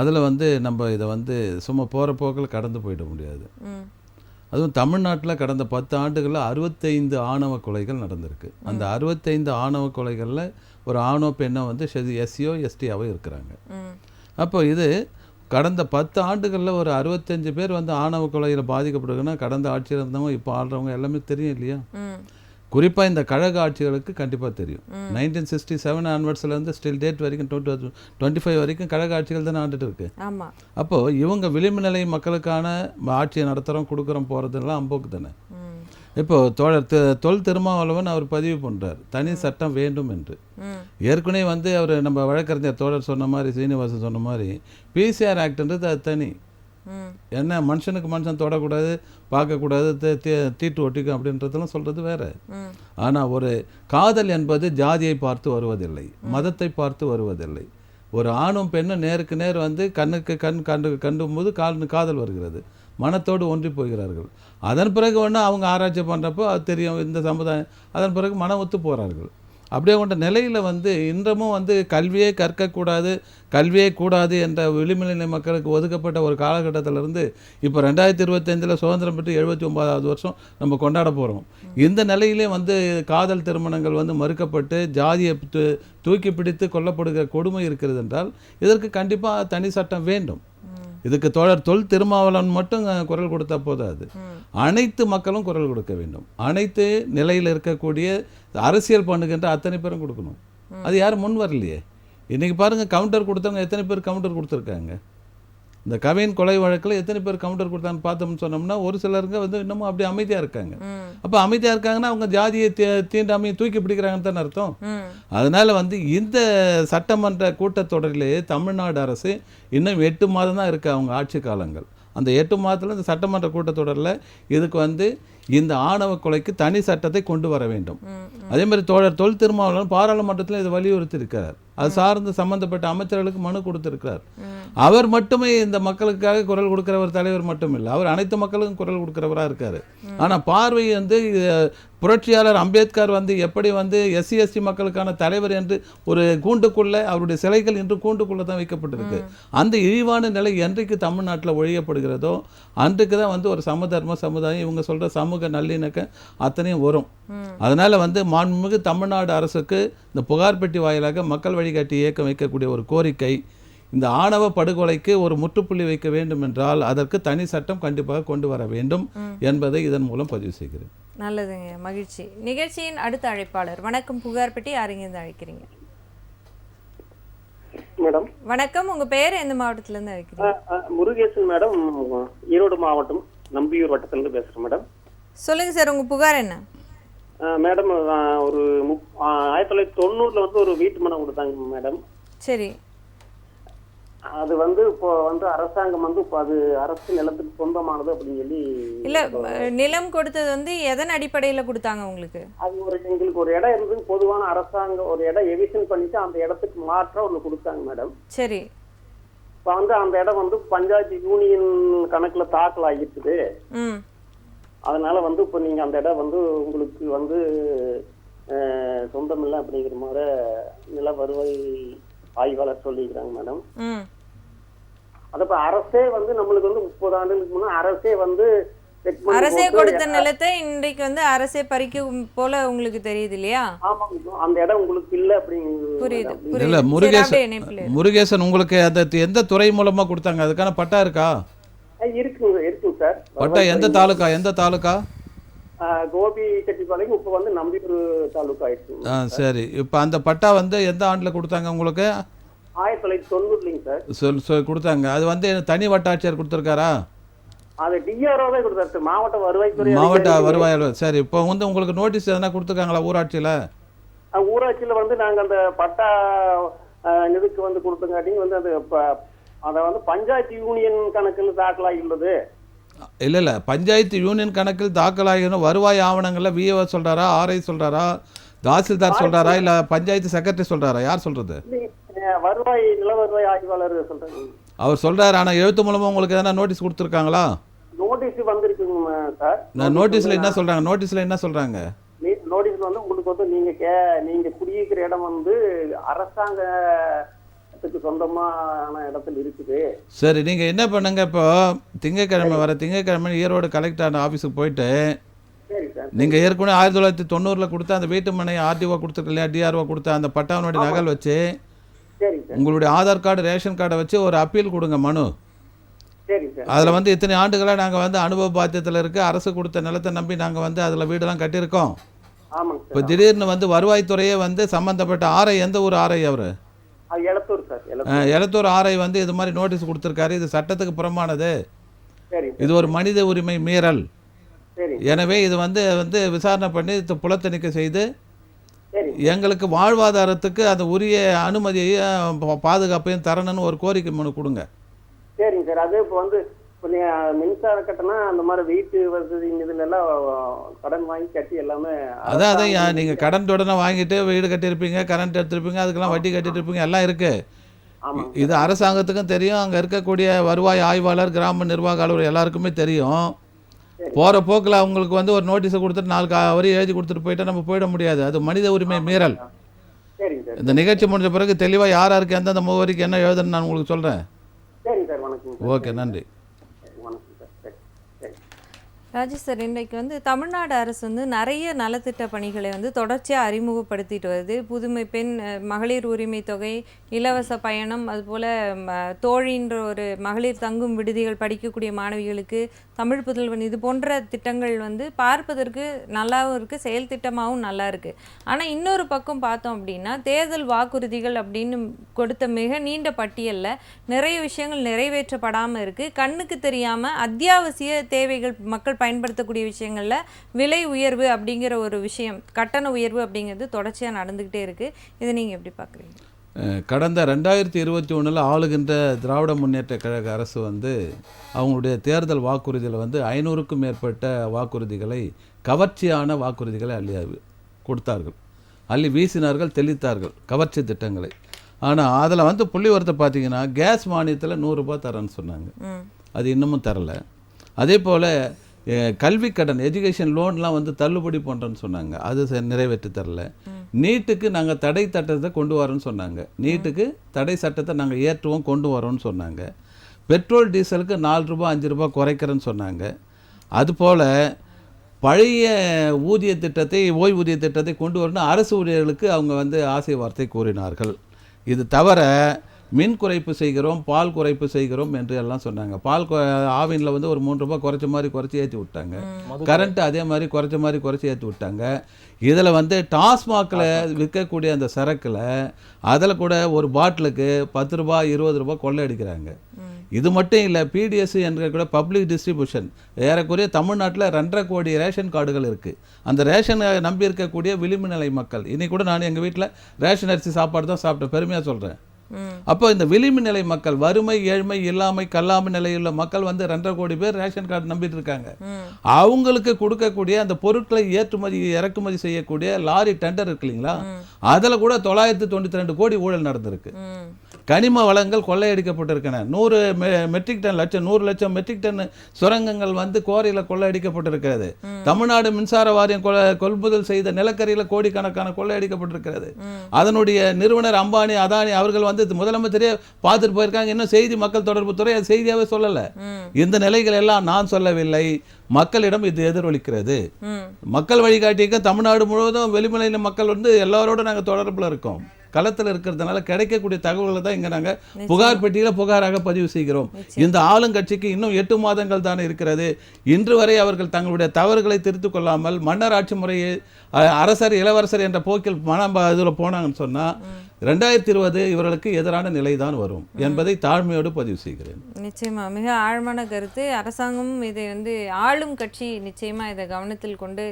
அதில் நம்ம இதை சும்மா போகிற போக்கில் கடந்து போயிட முடியாது. அதுவும் தமிழ்நாட்டில் கடந்த 10 ஆண்டுகளில் 65 ஆணவ கொலைகள் நடந்திருக்கு. அந்த 65 ஆணவ கொலைகளில் ஒரு ஆணோ பெண்ணோ எஸ்சியோ எஸ்டியாவோ இருக்கிறாங்க. அப்போ இது கடந்த 10 ஆண்டுகளில் ஒரு 65 பேர் ஆணவ கொலையில் பாதிக்கப்படுதுன்னா, கடந்த ஆட்சியில் இருந்தவங்க இப்போ ஆள்றவங்க எல்லாமே தெரியும் இல்லையா? குறிப்பாக இந்த கழக ஆட்சிகளுக்கு கண்டிப்பாக தெரியும். 1967 ஆன்வர்ட்ஸ்லேருந்து ஸ்டில் டேட் வரைக்கும் 2025 வரைக்கும் கழக ஆட்சிகள் தானே ஆண்டுட்டு இருக்கு. ஆமாம். அப்போது இவங்க விளிம்பு நிலை மக்களுக்கான ஆட்சியை நடத்துகிறோம் கொடுக்குறோம் போகிறதுலாம் அம்போக்கு தானே. இப்போது தொல் திருமாவளவன் அவர் பதிவு பண்ணுறார் தனி சட்டம் வேண்டும் என்று. ஏற்கனவே வந்து அவர் நம்ம வழக்கறிஞர் தோழர் சொன்ன மாதிரி, சீனிவாசன் சொன்ன மாதிரி, பிசிஆர் ஆக்ட்ன்றது அது தனி. என்ன மனுஷனுக்கு மனுஷன் தொடக்கூடாது, பார்க்கக்கூடாது, தீட்டு ஒட்டிக்கும் அப்படின்றதெல்லாம் சொல்கிறது வேற. ஆனால் ஒரு காதல் என்பது ஜாதியை பார்த்து வருவதில்லை, மதத்தை பார்த்து வருவதில்லை. ஒரு ஆணும் பெண்ணும் நேருக்கு நேர் வந்து கண்ணுக்கு கண்டும் போது காதல் வருகிறது, மனத்தோடு ஒன்றி போகிறார்கள். அதன் பிறகு ஒன்று அவங்க ஆராய்ச்சி பண்ணுறப்போ அது தெரியும் இந்த சமுதாயம், அதன் பிறகு மனம் ஒத்து போகிறார்கள். அப்படியே கொண்ட நிலையில் வந்து இன்றமும் வந்து கல்வியே கற்கக்கூடாது, கல்வியே கூடாது என்ற விளிம்புநிலை மக்களுக்கு ஒதுக்கப்பட்ட ஒரு காலகட்டத்திலிருந்து இப்போ 2025 சுதந்திரம் பெற்று 79வது வருஷம் நம்ம கொண்டாட போகிறோம். இந்த நிலையிலே வந்து காதல் திருமணங்கள் வந்து மறுக்கப்பட்டு ஜாதியை தூக்கி பிடித்து கொல்லப்படுகிற கொடுமை இருக்கிறது என்றால் இதற்கு கண்டிப்பாக தனி சட்டம் வேண்டும். இதுக்கு தொல் திருமாவளவன் மட்டும் குரல் கொடுத்தா போதாது, அனைத்து மக்களும் குரல் கொடுக்க வேண்டும். அனைத்து நிலையில் இருக்கக்கூடிய அரசியல் பண்ணுகின்ற அத்தனை பேரும் கொடுக்கணும். அது யாரும் முன் வரலையே. இன்றைக்கி பாருங்கள், கவுண்டர் கொடுத்தவங்க எத்தனை பேர் கவுண்டர் கொடுத்துருக்காங்க. இந்த கவின் கொலை வழக்கில் எத்தனை பேர் கவுண்டர் கொடுத்தான்னு பார்த்தோம்னு சொன்னோம்னா ஒரு சிலருங்க வந்து இன்னமும் அப்படி அமைதியாக இருக்காங்க. அப்போ அமைதியாக இருக்காங்கன்னா அவங்க ஜாதியை தீண்டாமையை தூக்கி பிடிக்கிறாங்கன்னு தானே அர்த்தம். அதனால் வந்து இந்த சட்டமன்ற கூட்டத்தொடரிலே தமிழ்நாடு அரசு இன்னும் 8 மாதம் தான் இருக்குது அவங்க ஆட்சி காலங்கள். அந்த 8 மாதத்தில் இந்த சட்டமன்ற கூட்டத்தொடரில் இதுக்கு வந்து இந்த ஆணவ கொலைக்கு தனி சட்டத்தை கொண்டு வர வேண்டும். அதே மாதிரி தொல் திருமாவளவன் பாராளுமன்றத்தில் இதை வலியுறுத்தி இருக்கிறார். அது சார்ந்து சம்பந்தப்பட்ட அமைச்சர்களுக்கு மனு கொடுத்திருக்கிறார். அவர் மட்டுமே இந்த மக்களுக்காக குரல் கொடுக்கிற ஒரு தலைவர் மட்டும் இல்லை, அவர் அனைத்து மக்களுக்கும் குரல் கொடுக்கிறவராக இருக்கார். ஆனால் பார்வை வந்து புரட்சியாளர் அம்பேத்கர் வந்து எப்படி வந்து SC ST மக்களுக்கான தலைவர் என்று ஒரு கூண்டுக்குள்ளே அவருடைய சிலைகள் இன்று கூண்டுக்குள்ளே தான் வைக்கப்பட்டிருக்கு. அந்த இழிவான நிலை என்றைக்கு தமிழ்நாட்டில் ஒழியப்படுகிறதோ அன்றைக்கு தான் வந்து ஒரு சமதர்ம சமுதாயம் இவங்க சொல்கிற சமூக நல்லிணக்கம் அத்தனையும் வரும். அதனால் வந்து மாண்புமிகு தமிழ்நாடு அரசுக்கு இந்த புகார் பெட்டி வாயிலாக மக்கள் வழிகாட்டி இயக்கம் வைக்கக்கூடிய ஒரு கோரிக்கை, இந்த ஆணவ படுகொலைக்கு ஒரு முற்றுப்புள்ளி வைக்க வேண்டும் என்றால் அதற்கு தனி சட்டம் கண்டிப்பாக கொண்டு வர வேண்டும் என்பதை இதன் மூலம் பதிவு செய்கிறேன். நல்லதுங்க, மகிழ்ச்சி. நிகழ்ச்சியின் அடுத்த அழைப்பாளர். வணக்கம், புகார் பெட்டி, யாருங்கிருந்து அழைக்கிறீங்க? மேடம் வணக்கம், உங்க பேர் எந்த மாவட்டத்துல இருந்து அழைக்கிறீங்க? முருகேசன் மேடம், ஈரோடு மாவட்டம் நம்பியூர் வட்டத்திலிருந்து பேசுறேன் மேடம். சொல்லுங்க சார், உங்க புகார் என்ன? மேடம் ஒரு 1990 வந்து ஒரு வீட்டு மனம் கொடுத்தாங்க மேடம். சரி. அது வந்து இப்போ வந்து அரசாங்கம் வந்து இப்போ அது அரசு நிலத்துக்கு சொந்தமானது அப்படின்னு சொல்லி. இல்ல, நிலம் கொடுத்தது வந்து எதன் அடிப்படையில கொடுத்தாங்க உங்களுக்கு? அது எங்களுக்கு ஒரு இடம் இருந்தது, பொதுவான அரசாங்கம் ஒரு இடம் எவிஷன் பண்ணிட்டு அந்த இடத்துக்கு மாற்ற ஒன்று கொடுத்தாங்க மேடம். சரி. இப்போ வந்து அந்த இடம் வந்து பஞ்சாயத்து யூனியன் கணக்குல தாக்கல் ஆகிருக்குது. அதனால வந்து இப்போ நீங்க அந்த இடம் வந்து உங்களுக்கு வந்து சொந்தம் இல்லை அப்படிங்கிற மாதிரி நில வருவாய் ஆய்வாளர் சொல்லிக்கிறாங்க மேடம். அதப்ப அரசே வந்து நம்மளுக்கு வந்து 30 ஆண்டுகளுக்கு முன்னாடி அரசே வந்து அரசே கொடுத்த நிலத்தை இன்றைக்கு வந்து அரசே பறிக்கும் போல உங்களுக்கு தெரியுது இல்லையா? ஆமா, அந்த இடம் உங்களுக்கு இல்ல அப்படிங்கிறது புரியுது. இல்ல முருகேசன், உங்களுக்கு அந்த எந்த துறை மூலமா கொடுத்தாங்க? அதுக்கான பட்டா இருக்கா? இருக்கு சார். பட்டா எந்த தாலுகா? கோபி செட்டிப்பாளையம். இப்ப வந்து நம்பியூர் தாலுகா ஆயிடுச்சு. சரி. இப்ப அந்த பட்டா வந்து எந்த ஆண்டுல கொடுத்தாங்க உங்களுக்கு? 1990 சார் கொடுத்தாங்க. அது வந்து தனி வட்டாட்சியர் கொடுத்துருக்காரா? அது டிஆர்ஓவே கொடுத்தாரு, மாவட்ட வருவாய்த்துறை. மாவட்ட வருவாய். சரி. இப்போ வந்து உங்களுக்கு நோட்டீஸ் எதனா கொடுத்துருக்காங்களா ஊராட்சியில? ஊராட்சியில வந்து நாங்க அந்த பட்டா இதுக்கு வந்து கொடுத்தங்காட்டிங்க வந்து அது அதை வந்து பஞ்சாயத்து யூனியன் கணக்கில் தாக்கலாகியுள்ளது. இல்ல, பஞ்சாயத்து யூனியன் கணக்கில் தாக்கலாகணும். வருவாய் ஆவணங்கள்ல விஏஓ சொல்றாரா, ஆர்ஐ சொல்றாரா, தாசில்தார் சொல்றாரா, இல்ல பஞ்சாயத்து செக்ரட்டரி சொல்றாரா? யார் சொல்றது? வருவாய் நில வருவாய் ஆய்வாளர் சொல்றாங்க. அவர் சொல்றாரு. ஆனா எழுத்து மூலமா உங்களுக்கு எதனா நோட்டீஸ் கொடுத்துருக்காங்களா? நோட்டீஸ் வந்திருக்குங்க சார். நோட்டீஸ்ல என்ன சொல்றாங்க? நோட்டீஸ்ல வந்து உங்களுக்கு வந்து நீங்க குடியிருக்கிற இடம் வந்து அரசாங்கத்துக்கு சொந்தமான இடத்துல இருக்குது. சரி, நீங்க என்ன பண்ணுங்க, இப்போ திங்கட்கிழமை ஈரோடு கலெக்டர் ஆபீஸுக்கு போயிட்டு நீங்க ஏற்கனவே 1990 கொடுத்த அந்த வீட்டு மனை ஆர்டிஓ கொடுத்துருக்கு இல்லையா, டிஆர்ஓ கொடுத்த அந்த பட்டாவனுடைய நகல் வச்சு உங்களுடைய ஆதார் கார்டு, ரேஷன் கார்டை வச்சு ஒரு அப்பீல் கொடுங்க, மனு. அதில் வந்து இத்தனை ஆண்டுகளாக நாங்கள் வந்து அனுபவ பாத்தியத்தில் இருக்குது, அரசு கொடுத்த நிலத்தை நம்பி நாங்கள் வந்து அதில் வீடெல்லாம் கட்டியிருக்கோம். ஆமாங்க இப்போ சார். திடீர்னு வந்து வருவாய்த்துறையே வந்து சம்மந்தப்பட்ட ஆர்ஐ, எந்த ஊர் ஆர்ஐ அவர்? எலத்தூர் சார், எலத்தூர். எலத்தூர் ஆர்ஐ வந்து இது மாதிரி நோட்டீஸ் கொடுத்துருக்காரு, இது சட்டத்துக்கு புறமானது, சரி இது ஒரு மனித உரிமை மீறல், சரி எனவே இது வந்து விசாரணை பண்ணி புலத்தணிக்கை செய்து சரி எங்களுக்கு வாழ்வாதாரத்துக்கு அந்த உரிய அனுமதியையும் பாதுகாப்பையும் தரணும்னு ஒரு கோரிக்கை மனு கொடுங்க. சரிங்க சார். அது இப்போ வந்து இப்போ மின்சார கட்டணம் அந்த மாதிரி வீட்டு வசதி இதுல எல்லாம் கடன் வாங்கி கட்டி எல்லாமே அதான் நீங்கள் கடன் தொடனை வாங்கிட்டு வீடு கட்டியிருப்பீங்க, கரண்ட் எடுத்திருப்பீங்க, அதுக்கெல்லாம் வட்டி கட்டிட்டு இருப்பீங்க, எல்லாம் இருக்குது. ஆமாங்க இது அரசாங்கத்துக்கும் தெரியும், அங்கே இருக்கக்கூடிய வருவாய் ஆய்வாளர், கிராம நிர்வாக அலுவலர் எல்லாருக்குமே தெரியும். போகிற போக்கில் அவங்களுக்கு வந்து ஒரு நோட்டீஸை கொடுத்துட்டு 4 வரி எழுதி கொடுத்துட்டு போயிட்டா நம்ம போயிட முடியாது. அது மனித உரிமை மீறல். சரிங்க சார். இந்த நிகழ்ச்சி முடிஞ்ச பிறகு தெளிவாக யார் யாருக்கு எந்தெந்த முகவரிக்கு என்ன எழுதுன்னு நான் உங்களுக்கு சொல்கிறேன். சரிங்க சார், வணக்கம் சார். ஓகே, நன்றி. வணக்கம் சார். சரி சரி. ராஜேஷ் சார், இன்றைக்கு வந்து தமிழ்நாடு அரசு வந்து நிறைய நலத்திட்ட பணிகளை வந்து தொடர்ச்சியாக அறிமுகப்படுத்திட்டு வருது. புதுமை பெண், மகளிர் உரிமை தொகை, இலவச பயணம், அதுபோல் தோழின்ற ஒரு மகளிர் தங்கும் விடுதிகள், படிக்கக்கூடிய மாணவிகளுக்கு தமிழ் புதல்வன், இது போன்ற திட்டங்கள் வந்து பார்ப்பதற்கு நல்லாவும் இருக்குது, செயல் திட்டமாகவும் நல்லா இருக்குது. ஆனால் இன்னொரு பக்கம் பார்த்தோம் அப்படின்னா தேர்தல் வாக்குறுதிகள் அப்படின்னு கொடுத்த மிக நீண்ட பட்டியலில் நிறைய விஷயங்கள் நிறைவேற்றப்படாமல் இருக்குது. கண்ணுக்கு தெரியாமல் அத்தியாவசிய தேவைகள், மக்கள் பயன்படுத்தக்கூடிய விஷயங்களில் விலை உயர்வு அப்படிங்கிற ஒரு விஷயம், கட்டண உயர்வு அப்படிங்கிறது தொடர்ச்சியாக நடந்துக்கிட்டே இருக்குது. இதை நீங்கள் எப்படி பார்க்குறீங்க? கடந்த 2021 ஆளுகின்ற திராவிட முன்னேற்ற கழக அரசு வந்து அவங்களுடைய தேர்தல் வாக்குறுதியில் வந்து 500க்கும் மேற்பட்ட வாக்குறுதிகளை, கவர்ச்சியான வாக்குறுதிகளை கொடுத்தார்கள், அள்ளி வீசினார்கள், தெளித்தார்கள் கவர்ச்சி திட்டங்களை. ஆனால் அதில் வந்து புள்ளிவரத்தை பார்த்தீங்கன்னா கேஸ் மானியத்தில் 100 ரூபாய் தரேன்னு சொன்னாங்க, அது இன்னமும் தரலை. அதே போல் கல்வி கடன், எஜுகேஷன் லோன்லாம் வந்து தள்ளுபடி பண்ணுறேன்னு சொன்னாங்க, அது நிறைவேற்றி தரல. நீட்டுக்கு நாங்கள் தடை சட்டத்தை கொண்டு வரோன்னு சொன்னாங்க, நீட்டுக்கு தடை சட்டத்தை நாங்கள் ஏற்றுவோம், கொண்டு வரோன்னு சொன்னாங்க. பெட்ரோல் டீசலுக்கு 4 ரூபாய் 5 ரூபாய் குறைக்கிறேன்னு சொன்னாங்க. அதுபோல் பழைய ஊதிய திட்டத்தை, ஓய்வூதிய திட்டத்தை கொண்டு வரணும் அரசு ஊழியர்களுக்கு அவங்க வந்து ஆசை வார்த்தை கூறினார்கள். இது தவிர மின் குறைப்பு செய்கிறோம், பால் குறைப்பு செய்கிறோம் என்று எல்லாம் சொன்னாங்க. பால் ஆவினில் வந்து ஒரு 3 ரூபாய் குறைச்ச மாதிரி குறைச்சி ஏற்றி விட்டாங்க, கரண்ட்டு அதே மாதிரி குறைச்ச மாதிரி குறைச்சி ஏற்றி விட்டாங்க. இதில் வந்து டாஸ்மாகில் விற்கக்கூடிய அந்த சரக்கில் அதில் கூட ஒரு பாட்டிலுக்கு 10 ரூபாய் 20 ரூபாய் கொள்ளை அடிக்கிறாங்க. இது மட்டும் இல்லை, பிடிஎஸ் என்ற கூட பப்ளிக் டிஸ்ட்ரிபியூஷன், ஏறக்குறைய தமிழ்நாட்டில் 2.5 கோடி ரேஷன் கார்டுகள் இருக்குது. அந்த ரேஷனை நம்பி இருக்கக்கூடிய விளிம்பு நிலை மக்கள், இன்னைக்கு கூட நான் எங்கள் வீட்டில் ரேஷன் அரிசி சாப்பாடு தான் சாப்பிட்டேன், பெருமையாக சொல்கிறேன். அப்போ இந்த விளிம்பு நிலை மக்கள், வறுமை, ஏழ்மை, இல்லாமை, கல்லாமை நிலையுள்ள மக்கள் வந்து 2.5 கோடி பேர் ரேஷன் கார்டு நம்பிட்டு இருக்காங்க. அவங்களுக்கு கொடுக்கக்கூடிய அந்த பொருட்களை ஏற்றுமதி இறக்குமதி செய்யக்கூடிய லாரி டெண்டர் இருக்கு இல்லைங்களா, அதில் கூட 992 கோடி ஊழல் நடந்திருக்கு. கனிம வளங்கள் கொள்ளையடிக்கப்பட்டிருக்கின்றன. 100 லட்சம் மெட்ரிக் டன் சுரங்கங்கள் வந்து கோரையில் கொள்ளையடிக்கப்பட்டிருக்கிறது. தமிழ்நாடு மின்சார வாரியம் கொள்முதல் செய்த நிலக்கரியில் கோடிக்கணக்கான கொள்ளையடிக்கப்பட்டிருக்கிறது. அதனுடைய நிறுவனர் அம்பானி, அதானி அவர்கள் வந்து முதலமைச்சரே பார்த்துட்டு போயிருக்காங்க. இன்னும் செய்தி மக்கள் தொடர்பு துறை அது செய்தியாவே சொல்லலை. இந்த நிலைகள் எல்லாம் நான் சொல்லவில்லை, மக்களிடம் இது எதிரொலிக்கிறது. மக்கள் வழிகாட்டிக்க தமிழ்நாடு முழுவதும் வெளிமலையில மக்கள் வந்து எல்லாரோட நாங்கள் தொடர்பில் இருக்கோம், களத்தில் இருக்கிறதுனால கிடைக்கக்கூடிய தகவல்களை தான் இங்கே நாங்கள் புகார் பெட்டியில் புகாராக பதிவு செய்கிறோம். இந்த ஆளுங்கட்சிக்கு இன்னும் 8 மாதங்கள் தானே இருக்கிறது. இன்று வரை அவர்கள் தங்களுடைய தவறுகளை திருத்திக் கொள்ளாமல் மன்னர் ஆட்சி முறையை, அரசர் இளவரசர் என்ற போக்கில் இதில் போனாங்கன்னு சொன்னால் 2020 இவர்களுக்கு எதிரான நிலை தான் வரும் என்பதை தாழ்மையோடு பதிவு செய்கிறேன். நிச்சயமா மிக ஆழமான கருத்து. அரசாங்கமும் இதை வந்து ஆளும் கட்சி நிச்சயமாக இதை கவனத்தில் கொண்டு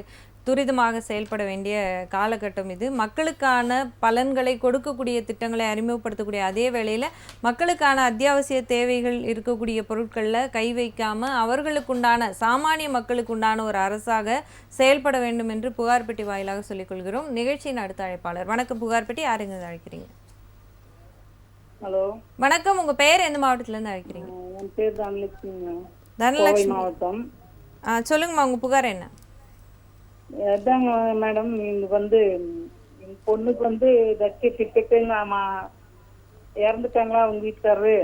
துரிதமாக செயல்பட வேண்டிய காலகட்டம் இது. மக்களுக்கான பலன்களை கொடுக்கக்கூடிய திட்டங்களை அறிமுகப்படுத்தக்கூடிய அதே வேளையில் மக்களுக்கான அத்தியாவசிய தேவைகள் இருக்கக்கூடிய பொருட்களில் கை வைக்காமல் அவர்களுக்குண்டான, சாமானிய மக்களுக்குண்டான ஒரு அரசாக செயல்பட வேண்டும் என்று புகார்பெட்டி வாயிலாக சொல்லிக்கொள்கிறோம். நிகழ்ச்சியின் அடுத்த அழைப்பாளர். வணக்கம், புகார்பெட்டி, யாருங்க அழைக்கிறீங்க? ஹலோ வணக்கம், உங்கள் பேர் எந்த மாவட்டத்திலேருந்து அழைக்கிறீங்க? என் பேர் தனலட்சுமி. தனலட்சுமி மாவட்டம். சொல்லுங்கம்மா, உங்கள் புகார் என்ன? அதாங்க மேடம், இங்க வந்து என் பொண்ணுக்கு வந்து டிக்கெட்டு இறந்துட்டாங்களா அவங்க வீட்டுக்காரரு.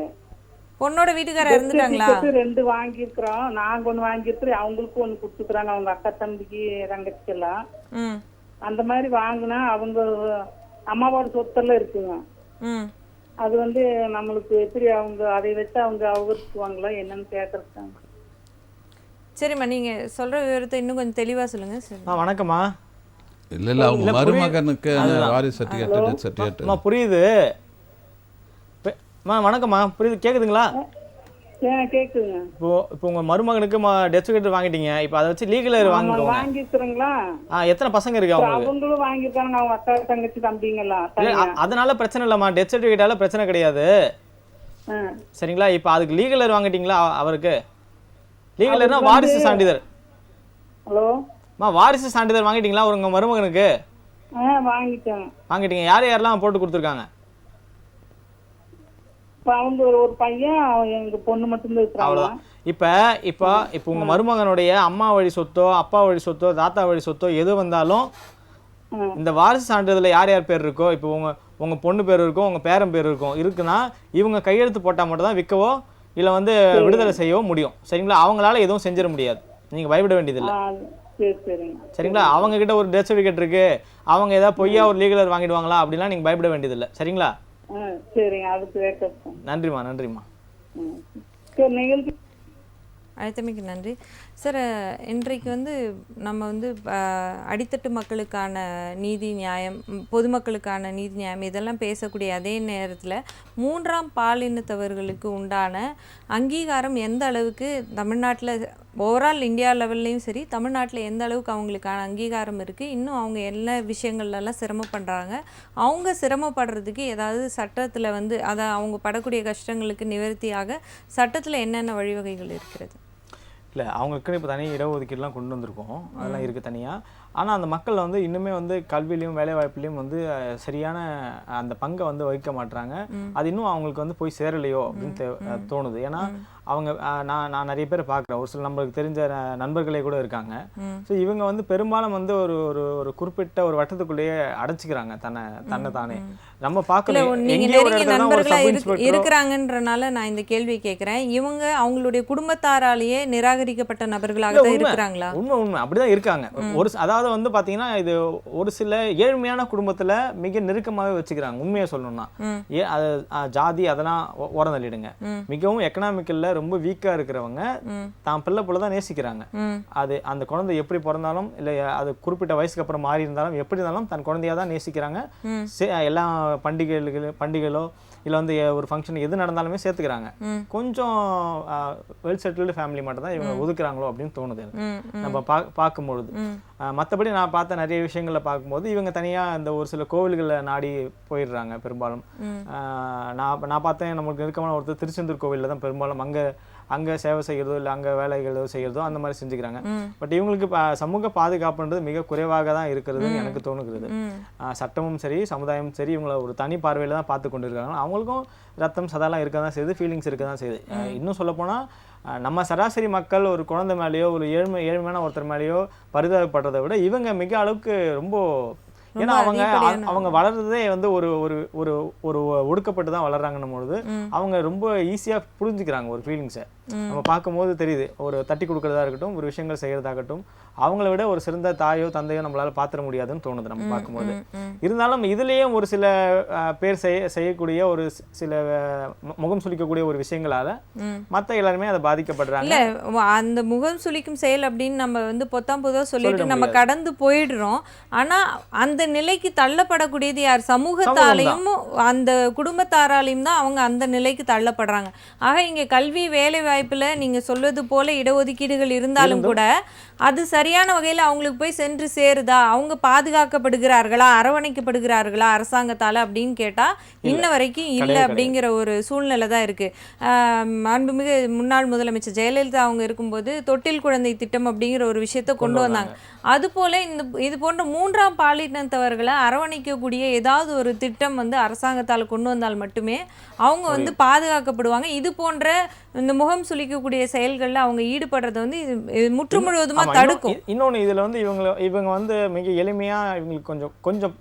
பொண்ணோட வீட்டுக்காரர் இறந்துட்டாங்களா? 2 வாங்கியிருக்கிறோம், நாங்க 1 வாங்கியிருக்கிறோம், அவங்களுக்கு 1 கொடுத்துக்கிறாங்க, அவங்க அக்கா தம்பிக்கு தங்கச்சிக்கெல்லாம். அந்த மாதிரி வாங்கினா அவங்க அம்மாவோட சொத்தெல்லாம் இருக்குங்க. அது வந்து நம்மளுக்கு எப்படி அவங்க அதை வச்சு அவங்க அவகரிச்சுக்குவாங்களா என்னன்னு கேட்கறதுக்காங்க. சரிம்மா, நீங்கள் சொல்கிற விவரத்தை இன்னும் கொஞ்சம் தெளிவாக சொல்லுங்கள். சரி, வணக்கம்மா. இல்ல அவங்க இல்ல, மருமகனுக்கு அந்த அதுதான். வாரிசு சர்டிஃபிகேட் டெத் சர்டிஃபிகேட் புரியுது. வணக்கம்மா, புரியுது, கேக்குதுங்களா? கேக்குங்க. இப்போ உங்க மருமகனுக்கு டெத் சர்டிஃபிகேட் வாங்கிட்டீங்க, இப்போ அதை வச்சு லீகல் வாங்கிக்கோங்க. வாங்கிக்கிறீங்களா? எத்தனை பசங்க இருக்கு அவங்களுக்கு? அவங்களும் வாங்கிருக்காங்க, அவங்க அக்கா தங்கச்சி தம்பிங்களா. அதனால பிரச்சனை இல்லம்மா, டெத் சர்டிஃபிகேட்டால பிரச்சனை கிடையாது. சரிங்களா? இப்போ அதுக்கு லீகலர் வாங்கிட்டீங்களா அவருக்கு? லீகலர்னா வாரிசு சான்றிதழ். ஹலோ வாரிசு சான்றிதழ் வாங்கிட்டீங்களா உங்க மருமகனுக்கு? வாங்கிட்டேன். வாங்கிட்டீங்க. யார் யாரெல்லாம் போட்டு கொடுத்துருக்காங்க? அவங்க ஒரு பையன், எங்க பொண்ணு மட்டும் தான். அவ்வளவுதான். இப்போ உங்க மருமகனுடைய அம்மா வழி சொத்தோ அப்பா வழி சொத்தோ தாத்தா வழி சொத்தோ எது வந்தாலும் இந்த வாரிசு சான்றிதழ்ல யார் யார் பேர் இருக்கோ, இப்போ உங்க பொண்ணு பேர் இருக்கும், உங்க பேரன் பேர் இருக்குன்னா இவங்க கையெழுத்து போட்டா மட்டும் தான் விற்கவோ இல்ல விடுதலை செய்யவோ முடியும். சரிங்களா? அவங்களால எதுவும் செஞ்சிட முடியாது, நீங்க பயப்பட வேண்டியதில்லை. சரிங்களா? அவங்க கிட்ட ஒரு டெத் சர்டிஃபிகேட் இருக்கு, அவங்க ஏதாவது பொய்யா ஒரு லீகலர் வாங்கிடுவாங்களா அப்படிலாம் நீங்க பயப்பட வேண்டியதில்லை. சரிங்களா? நன்றிம்மா. அழைத்தமைக்கு நன்றி சார். இன்றைக்கு நம்ம அடித்தட்டு மக்களுக்கான நீதி நியாயம், பொதுமக்களுக்கான நீதி நியாயம் இதெல்லாம் பேசக்கூடிய அதே நேரத்தில் மூன்றாம் பாலினத்தவர்களுக்கு உண்டான அங்கீகாரம் எந்த அளவுக்கு தமிழ்நாட்டில் ஓவரால் இந்தியா லெவல்லையும் சரி தமிழ்நாட்டில் எந்த அளவுக்கு அவங்களுக்கான அங்கீகாரம் இருக்குது, இன்னும் அவங்க எல்லா விஷயங்கள்லாம் சிரமப்படுறாங்க, அவங்க சிரமப்படுறதுக்கு ஏதாவது சட்டத்தில் அதை அவங்க படக்கூடிய கஷ்டங்களுக்கு நிவர்த்தியாக சட்டத்தில் என்னென்ன வழிவகைகள் இருக்கிறது? இல்லை, அவங்களுக்குன்னு இப்போ தனி இடஒதுக்கீடுலாம் கொண்டு வந்திருக்கோம், அதெல்லாம் இருக்குது தனியாக. ஆனால் அந்த மக்கள் இன்னுமே கல்வியிலையும் வேலைவாய்ப்புலையும் சரியான அந்த பங்கை வகிக்க மாட்டுறாங்க. அது இன்னும் அவங்களுக்கு போய் சேரலையோ அப்படின்னு தோணுது. ஏன்னா அவங்க நான் நிறைய பேர் பார்க்குறேன், ஒரு சில நம்மளுக்கு தெரிஞ்ச நண்பர்களே கூட இருக்காங்க. ஸோ இவங்க பெரும்பாலும் ஒரு ஒரு குறிப்பிட்ட ஒரு வட்டத்துக்குள்ளேயே அடைச்சிக்கிறாங்க தன்னை தானே. நம்ம பார்க்கல இருக்கிறாங்கன்றனால நான் இந்த கேள்வி கேட்குறேன், இவங்க அவங்களுடைய குடும்பத்தாராலேயே நிராகரிக்கப்பட்ட நபர்களாக தான் இருக்கிறாங்களா? உண்மை அப்படிதான் இருக்காங்க. அதாவது பார்த்தீங்கன்னா இது ஒரு சில ஏழ்மையான குடும்பத்துல மிக நெருக்கமாகவே வச்சுக்கிறாங்க. உண்மையை சொல்லணும்னா ஜாதி அதெல்லாம் ஓரம் தள்ளிடுங்க, மிகவும் எக்கனாமிக்கல்ல ரொம்ப வீக்கா இருக்கிறவங்க தான் பிள்ளை போல தான் நேசிக்கிறாங்க. அது அந்த குழந்தை எப்படி பிறந்தாலும் இல்ல அது குறிப்பிட்ட வயசுக்கு அப்புறம் மாறி இருந்தாலும் எப்படி இருந்தாலும் தன் குழந்தையா தான் நேசிக்கிறாங்க. எல்லா பண்டிகைகளோ இல்ல ஒரு ஃபங்க்ஷன் எது நடந்தாலுமே சேர்த்துக்கிறாங்க. கொஞ்சம் வெல் செட்டில்டு ஃபேமிலி மட்டும் தான் இவங்க ஒதுக்குறாங்களோ அப்படின்னு தோணுது நம்ம பார்க்கும்பொழுது. மற்றபடி நான் பார்த்த நிறைய விஷயங்களை பார்க்கும்போது இவங்க தனியா இந்த ஒரு சில கோவில்களை நாடி போயிடுறாங்க பெரும்பாலும். நான் பார்த்தேன், நம்மளுக்கு நெருக்கமான ஒருத்தர் திருச்செந்தூர் கோவிலில் தான் பெரும்பாலும் அங்கே சேவை செய்கிறதோ இல்லை அங்கே வேலைகளோ செய்கிறதோ அந்த மாதிரி செஞ்சுக்கிறாங்க. பட் இவங்களுக்கு சமூக பாதுகாப்புன்றது மிக குறைவாக தான் இருக்கிறதுன்னு எனக்கு தோணுகிறது. சட்டமும் சரி சமுதாயமும் சரி இவங்களை ஒரு தனி பார்வையில் தான் பார்த்து கொண்டு இருக்காங்க. அவங்களுக்கும் ரத்தம் சதாலாம் இருக்க தான் செய்யுது, ஃபீலிங்ஸ் இருக்க தான் செய்யுது. இன்னும் சொல்லப்போனால் நம்ம சராசரி மக்கள் ஒரு குழந்தை மேலேயோ ஒரு ஏழ்மையான ஒருத்தர் மேலேயோ பரிதாபப்படுறதை விட இவங்க மிக அளவுக்கு ரொம்ப, ஏன்னா அவங்க வளர்றதே ஒரு ஒரு ஒரு ஒரு ஒடுக்கப்பட்டு தான் வளர்றாங்கன்னும் பொழுது அவங்க ரொம்ப ஈஸியா புரிஞ்சுக்கிறாங்க ஒரு ஃபீலிங்ஸை. நம்ம பார்க்கும்போது தெரியுது, ஒரு தட்டி கொடுக்கறதா இருக்கட்டும், ஒரு விஷயங்கள் செய்யறதாகட்டும், அவங்கள விட ஒரு சிறந்த தாயோ தந்தையோ நம்மளால பாத்திர முடியாதுன்னு தோணுது நம்ம பார்க்கும்போது. இருந்தாலும் இதுலயும் ஒரு சில பேர் செய்யக்கூடிய ஒரு சில முகம் சுளிக்கக்கூடிய ஒரு விஷயங்களால மத்த எல்லாருமே அதை பாதிக்கப்படுறாங்க. இல்ல அந்த முகம் சுளிக்கும் செயல் அப்படின்னு நம்ம பொத்தாம் பொதுவா சொல்லிட்டு நம்ம கடந்து போயிடுறோம். ஆனா அந்த நிலைக்கு தள்ளப்படக்கூடியது யார்? சமூகத்தாலையும் அந்த குடும்பத்தாராலையும் தான் அவங்க அந்த நிலைக்கு தள்ளப்படுறாங்க. ஆக இங்க கல்வி வேலை வாய்ப்புல நீங்க சொல்வது போல இடஒதுக்கீடுகள் இருந்தாலும் கூட அது சரியான வகையில் அவங்களுக்கு போய் சென்று சேருதா? அவங்க பாதுகாக்கப்படுகிறார்களா, அரவணைக்கப்படுகிறார்களா அரசாங்கத்தால் அப்படின்னு கேட்டால் இன்ன வரைக்கும் இல்லை அப்படிங்கிற ஒரு சூழ்நிலை தான் இருக்குது. மாண்புமிகு முன்னாள் முதலமைச்சர் ஜெயலலிதா அவங்க இருக்கும்போது தொட்டில் குழந்தை திட்டம் அப்படிங்கிற ஒரு விஷயத்தை கொண்டு வந்தாங்க. அதுபோல் இது போன்ற மூன்றாம் பாலினத்தவர்களை அரவணைக்கக்கூடிய ஏதாவது ஒரு திட்டம் அரசாங்கத்தால் கொண்டு வந்தால் மட்டுமே அவங்க பாதுகாக்கப்படுவாங்க. இது போன்ற இந்த முகம் சுளிக்கக்கூடிய செயல்களில் அவங்க ஈடுபடுறதை இது முற்றுமுழுவதுமா தடுக்கும். இன்னொன்று இதில் இவங்க மிக எளிமையாக இவங்களுக்கு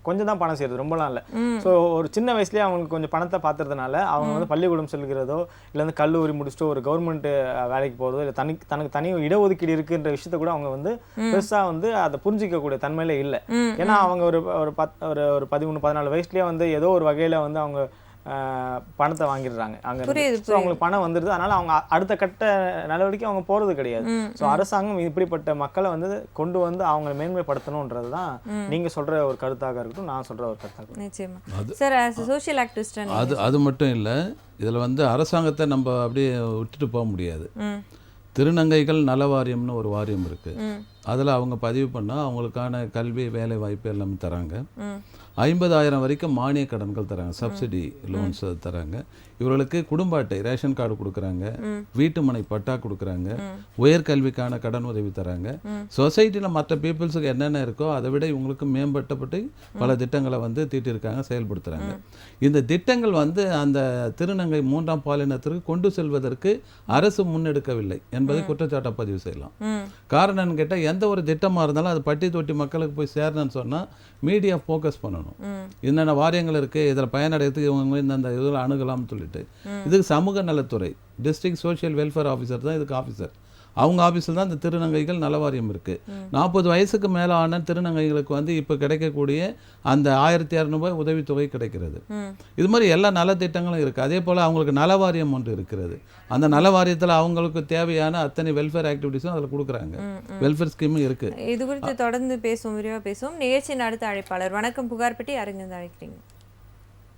கொஞ்சம் தான் பணம் செய்யறது, ரொம்பலாம் இல்லை. ஸோ ஒரு சின்ன வயசுலேயே அவங்களுக்கு கொஞ்சம் பணத்தை பார்த்துறதுனால அவங்க பள்ளிக்கூடம் செல்கிறதோ இல்லை கல்லூரி முடிச்சுட்டு ஒரு கவர்மெண்ட் வேலைக்கு போகிறதோ இல்லை தனக்கு தனி இடஒதுக்கீடு இருக்குன்ற விஷயத்த கூட அவங்க பெருசாக அதை புரிஞ்சிக்கக்கூடிய தன்மையில இல்லை. ஏன்னா அவங்க ஒரு 13-14 வயசுலேயே ஏதோ ஒரு வகையில் அவங்க பணத்தை வாங்கிடுறாங்க அங்கே. புரியுது, ஸோ அவங்களுக்கு பணம் வந்துடுது, அதனால் அவங்க அடுத்த கட்ட நடவடிக்கை அவங்க போகிறது கிடையாது. ஸோ அரசாங்கம் இப்படிப்பட்ட மக்களை வந்து கொண்டு வந்து அவங்களை மேன்மைப்படுத்தணுன்றது தான் நீங்கள் சொல்கிற ஒரு கருத்தாக இருக்கட்டும், நான் சொல்கிற ஒரு கருத்தாக இருக்கட்டும். நிச்சயமா சார், ஆஸ் சோஷியல் ஆக்டிவிஸ்ட் அது மட்டும் இல்லை, இதில் வந்து அரசாங்கத்தை நம்ம அப்படியே விட்டுட்டு போக முடியாது. திருநங்கைகள் நல வாரியம்னு ஒரு வாரியம் இருக்குது. அதில் அவங்க பதிவு பண்ணால் அவங்களுக்கான கல்வி வேலை வாய்ப்பு எல்லாமே தராங்க. 50,000 வரைக்கும் மானிய கடன்கள் தராங்க, சப்சிடி லோன்ஸ் தராங்க. இவர்களுக்கு குடும்ப அட்டை ரேஷன் கார்டு கொடுக்குறாங்க, வீட்டு மனை பட்டா கொடுக்குறாங்க, உயர்கல்விக்கான கடன் உதவி தராங்க. சொசைட்டியில் மற்ற பீப்புள்ஸுக்கு என்னென்ன இருக்கோ அதை விட இவங்களுக்கு மேம்பட்டப்பட்டு பல திட்டங்களை வந்து தீட்டிருக்காங்க, செயல்படுத்துகிறாங்க. இந்த திட்டங்கள் வந்து அந்த திருநங்கை 3ஆம் பாலினத்திற்கு கொண்டு செல்வதற்கு அரசு முன்னெடுக்கவில்லை என்பதை குற்றச்சாட்டை பதிவு செய்யலாம். காரணம்னு கேட்டால் எந்த ஒரு திட்டமாக இருந்தாலும் அது பட்டி தொட்டி மக்களுக்கு போய் சேரணும்னு சொன்னால் மீடியா ஃபோக்கஸ் பண்ணணும். என்னென்ன வாரியங்கள் இருக்குது, இதில் பயனடைகிறதுக்கு இவங்க இந்த இதில் அணுகலாம்னு சொல்லிட்டு இதுக்கு சமூக நலத்துறை டிஸ்ட்ரிக்ட் சோஷியல் வெல்ஃபேர் ஆஃபீஸர் தான் இதுக்கு ஆஃபீஸர். அவங்க ஆஃபீஸில் தான் இந்த திருநங்கைகள் நல வாரியம் இருக்குது. 40 வயசுக்கு மேலே ஆன திருநங்கைகளுக்கு வந்து இப்போ கிடைக்கக்கூடிய அந்த 1,200 ரூபாய் உதவித்தொகை கிடைக்கிறது. இது மாதிரி எல்லா நலத்திட்டங்களும் இருக்குது. அதே போல் அவங்களுக்கு நல வாரியம் ஒன்று இருக்கிறது. அந்த நல வாரியத்தில் அவங்களுக்கு தேவையான அத்தனை வெல்ஃபேர் ஆக்டிவிட்டீஸும் அதில் கொடுக்குறாங்க, வெல்ஃபேர் ஸ்கீமும் இருக்குது. இது குறித்து தொடர்ந்து பேசுவோம், விரிவாக பேசுவோம். நிகழ்ச்சியின் அடுத்த அழைப்பாளர். வணக்கம், புகார்பட்டி யாருங்க அழைக்கிறீங்க?